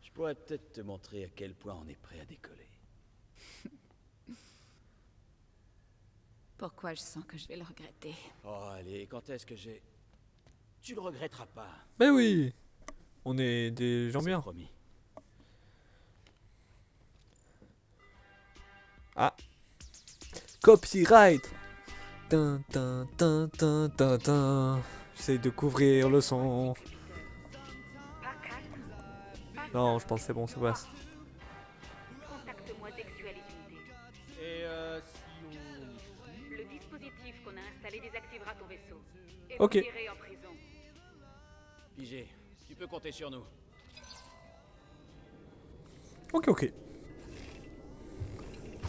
je pourrais peut-être te montrer à quel point on est prêt à décoller. Pourquoi je sens que je vais le regretter? Oh, allez, quand est-ce que j'ai... Tu le regretteras pas. Mais oui. On est des gens C'est bien. promis. Ah. Copyright. Tin, tin, tin, tin, tin, tin. J'essaye de couvrir le son. Non, je pense que c'est bon, c'est bon. Contacte-moi dès que tu as les unités. Et si on... Le dispositif qu'on a installé désactivera ton vaisseau. Et Ok. vous irez en prison. Pigé, tu peux compter sur nous. Ok, ok.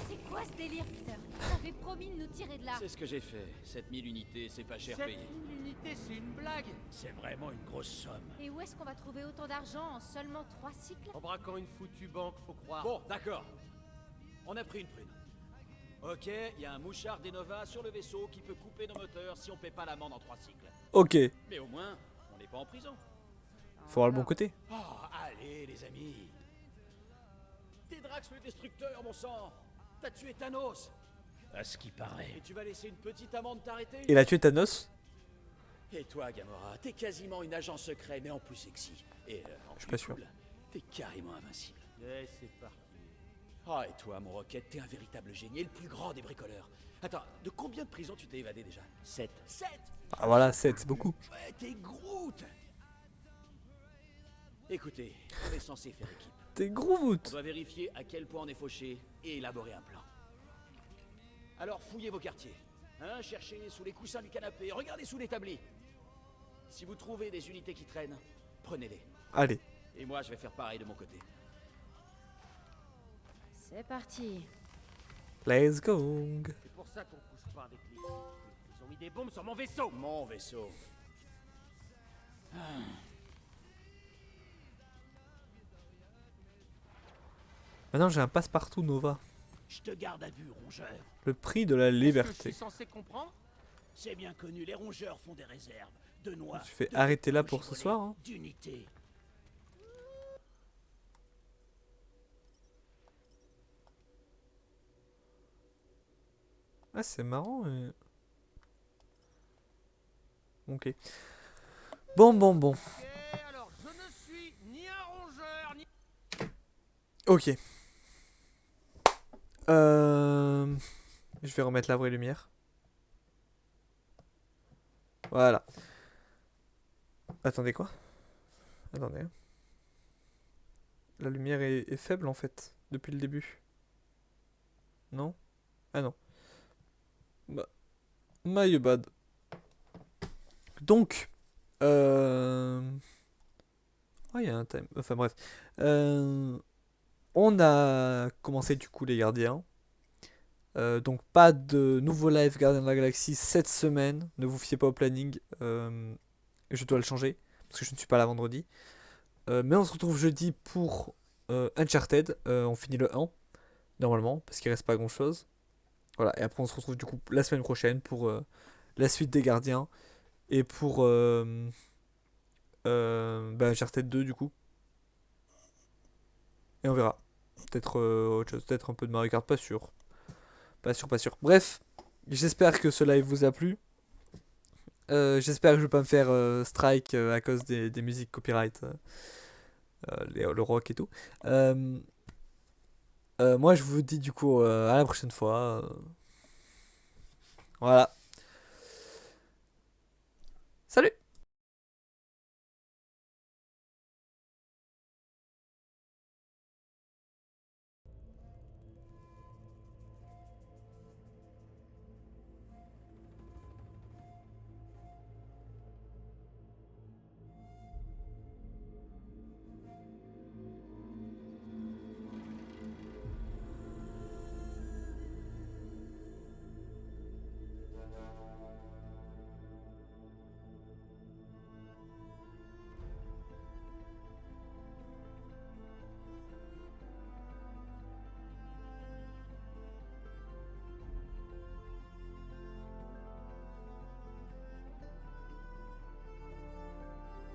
C'est quoi ce délire, Peter? T'avais promis de nous tirer de là. C'est ce que j'ai fait. 7000 unités, c'est pas cher 7000 payé. unités, c'est une blague. C'est vraiment une grosse somme. Et où est-ce qu'on va trouver autant d'argent en seulement 3 cycles? En braquant une foutue banque, faut croire. Bon, d'accord. On a pris une prune. Ok, il y a un mouchard d'Enova sur le vaisseau qui peut couper nos moteurs si on paie pas l'amende en 3 cycles. Ok. Mais au moins, on n'est pas en prison. Faut voir le bon côté. Oh, allez, les amis. T'es Drax le Destructeur, mon sang. T'as tué Thanos. À ce qui paraît. Et tu vas laisser une petite amende t'arrêter. Il a tué Thanos. Et toi, Gamora, t'es quasiment une agent secret, mais en plus sexy. Et en suis plus pas sûr. cool. T'es carrément invincible. Eh, c'est parti. Ah, et toi, mon Rocket, t'es un véritable génie et le plus grand des bricoleurs. Attends, de combien de prisons tu t'es évadé déjà 7. 7 Ah voilà, 7, c'est beaucoup. Ouais, t'es Groot. Écoutez, on est censé faire équipe. T'es On Groot. doit vérifier à quel point on est fauché et élaborer un plan. Alors fouillez vos quartiers. Hein, cherchez sous les coussins du canapé, regardez sous l'établi. Si vous trouvez des unités qui traînent, prenez-les. Allez. Et moi, je vais faire pareil de mon côté. C'est parti. Let's go. C'est pour ça qu'on couche pas avec lui. Ils ont mis des bombes sur mon vaisseau. Mon vaisseau. Maintenant j'ai un passe-partout Nova. Je te garde à vue, rongeur. Le prix de la Est-ce que je liberté. suis censé comprendre? C'est bien connu, les rongeurs font des réserves. De noix. Tu fais de arrêter là technologie pour ce volée, soir. Hein. d'unité. Ah c'est marrant. Ok. Bon. Ok, alors je ne suis ni un rongeur, ni... Ok. Je vais remettre la vraie lumière. Voilà. Attendez quoi? Attendez. Hein. La lumière est faible en fait, depuis le début. Non? Ah non. Bah. My bad. Donc. Ah, il y a un time. Enfin bref. On a commencé du coup les gardiens. Donc pas de nouveau live Gardien de la Galaxie cette semaine. Ne vous fiez pas au planning. Je dois le changer. Parce que je ne suis pas là vendredi. Mais on se retrouve jeudi pour Uncharted. On finit le 1. Normalement. Parce qu'il reste pas grand chose. Voilà. Et après on se retrouve du coup la semaine prochaine pour la suite des gardiens. Et pour Uncharted 2 du coup. Et on verra. Peut-être autre chose. Peut-être un peu de Mario Kart. Pas sûr. Pas sûr. Bref. J'espère que ce live vous a plu. J'espère que je vais pas me faire strike à cause des musiques copyright. Le rock et tout. Moi je vous dis du coup à la prochaine fois. Voilà.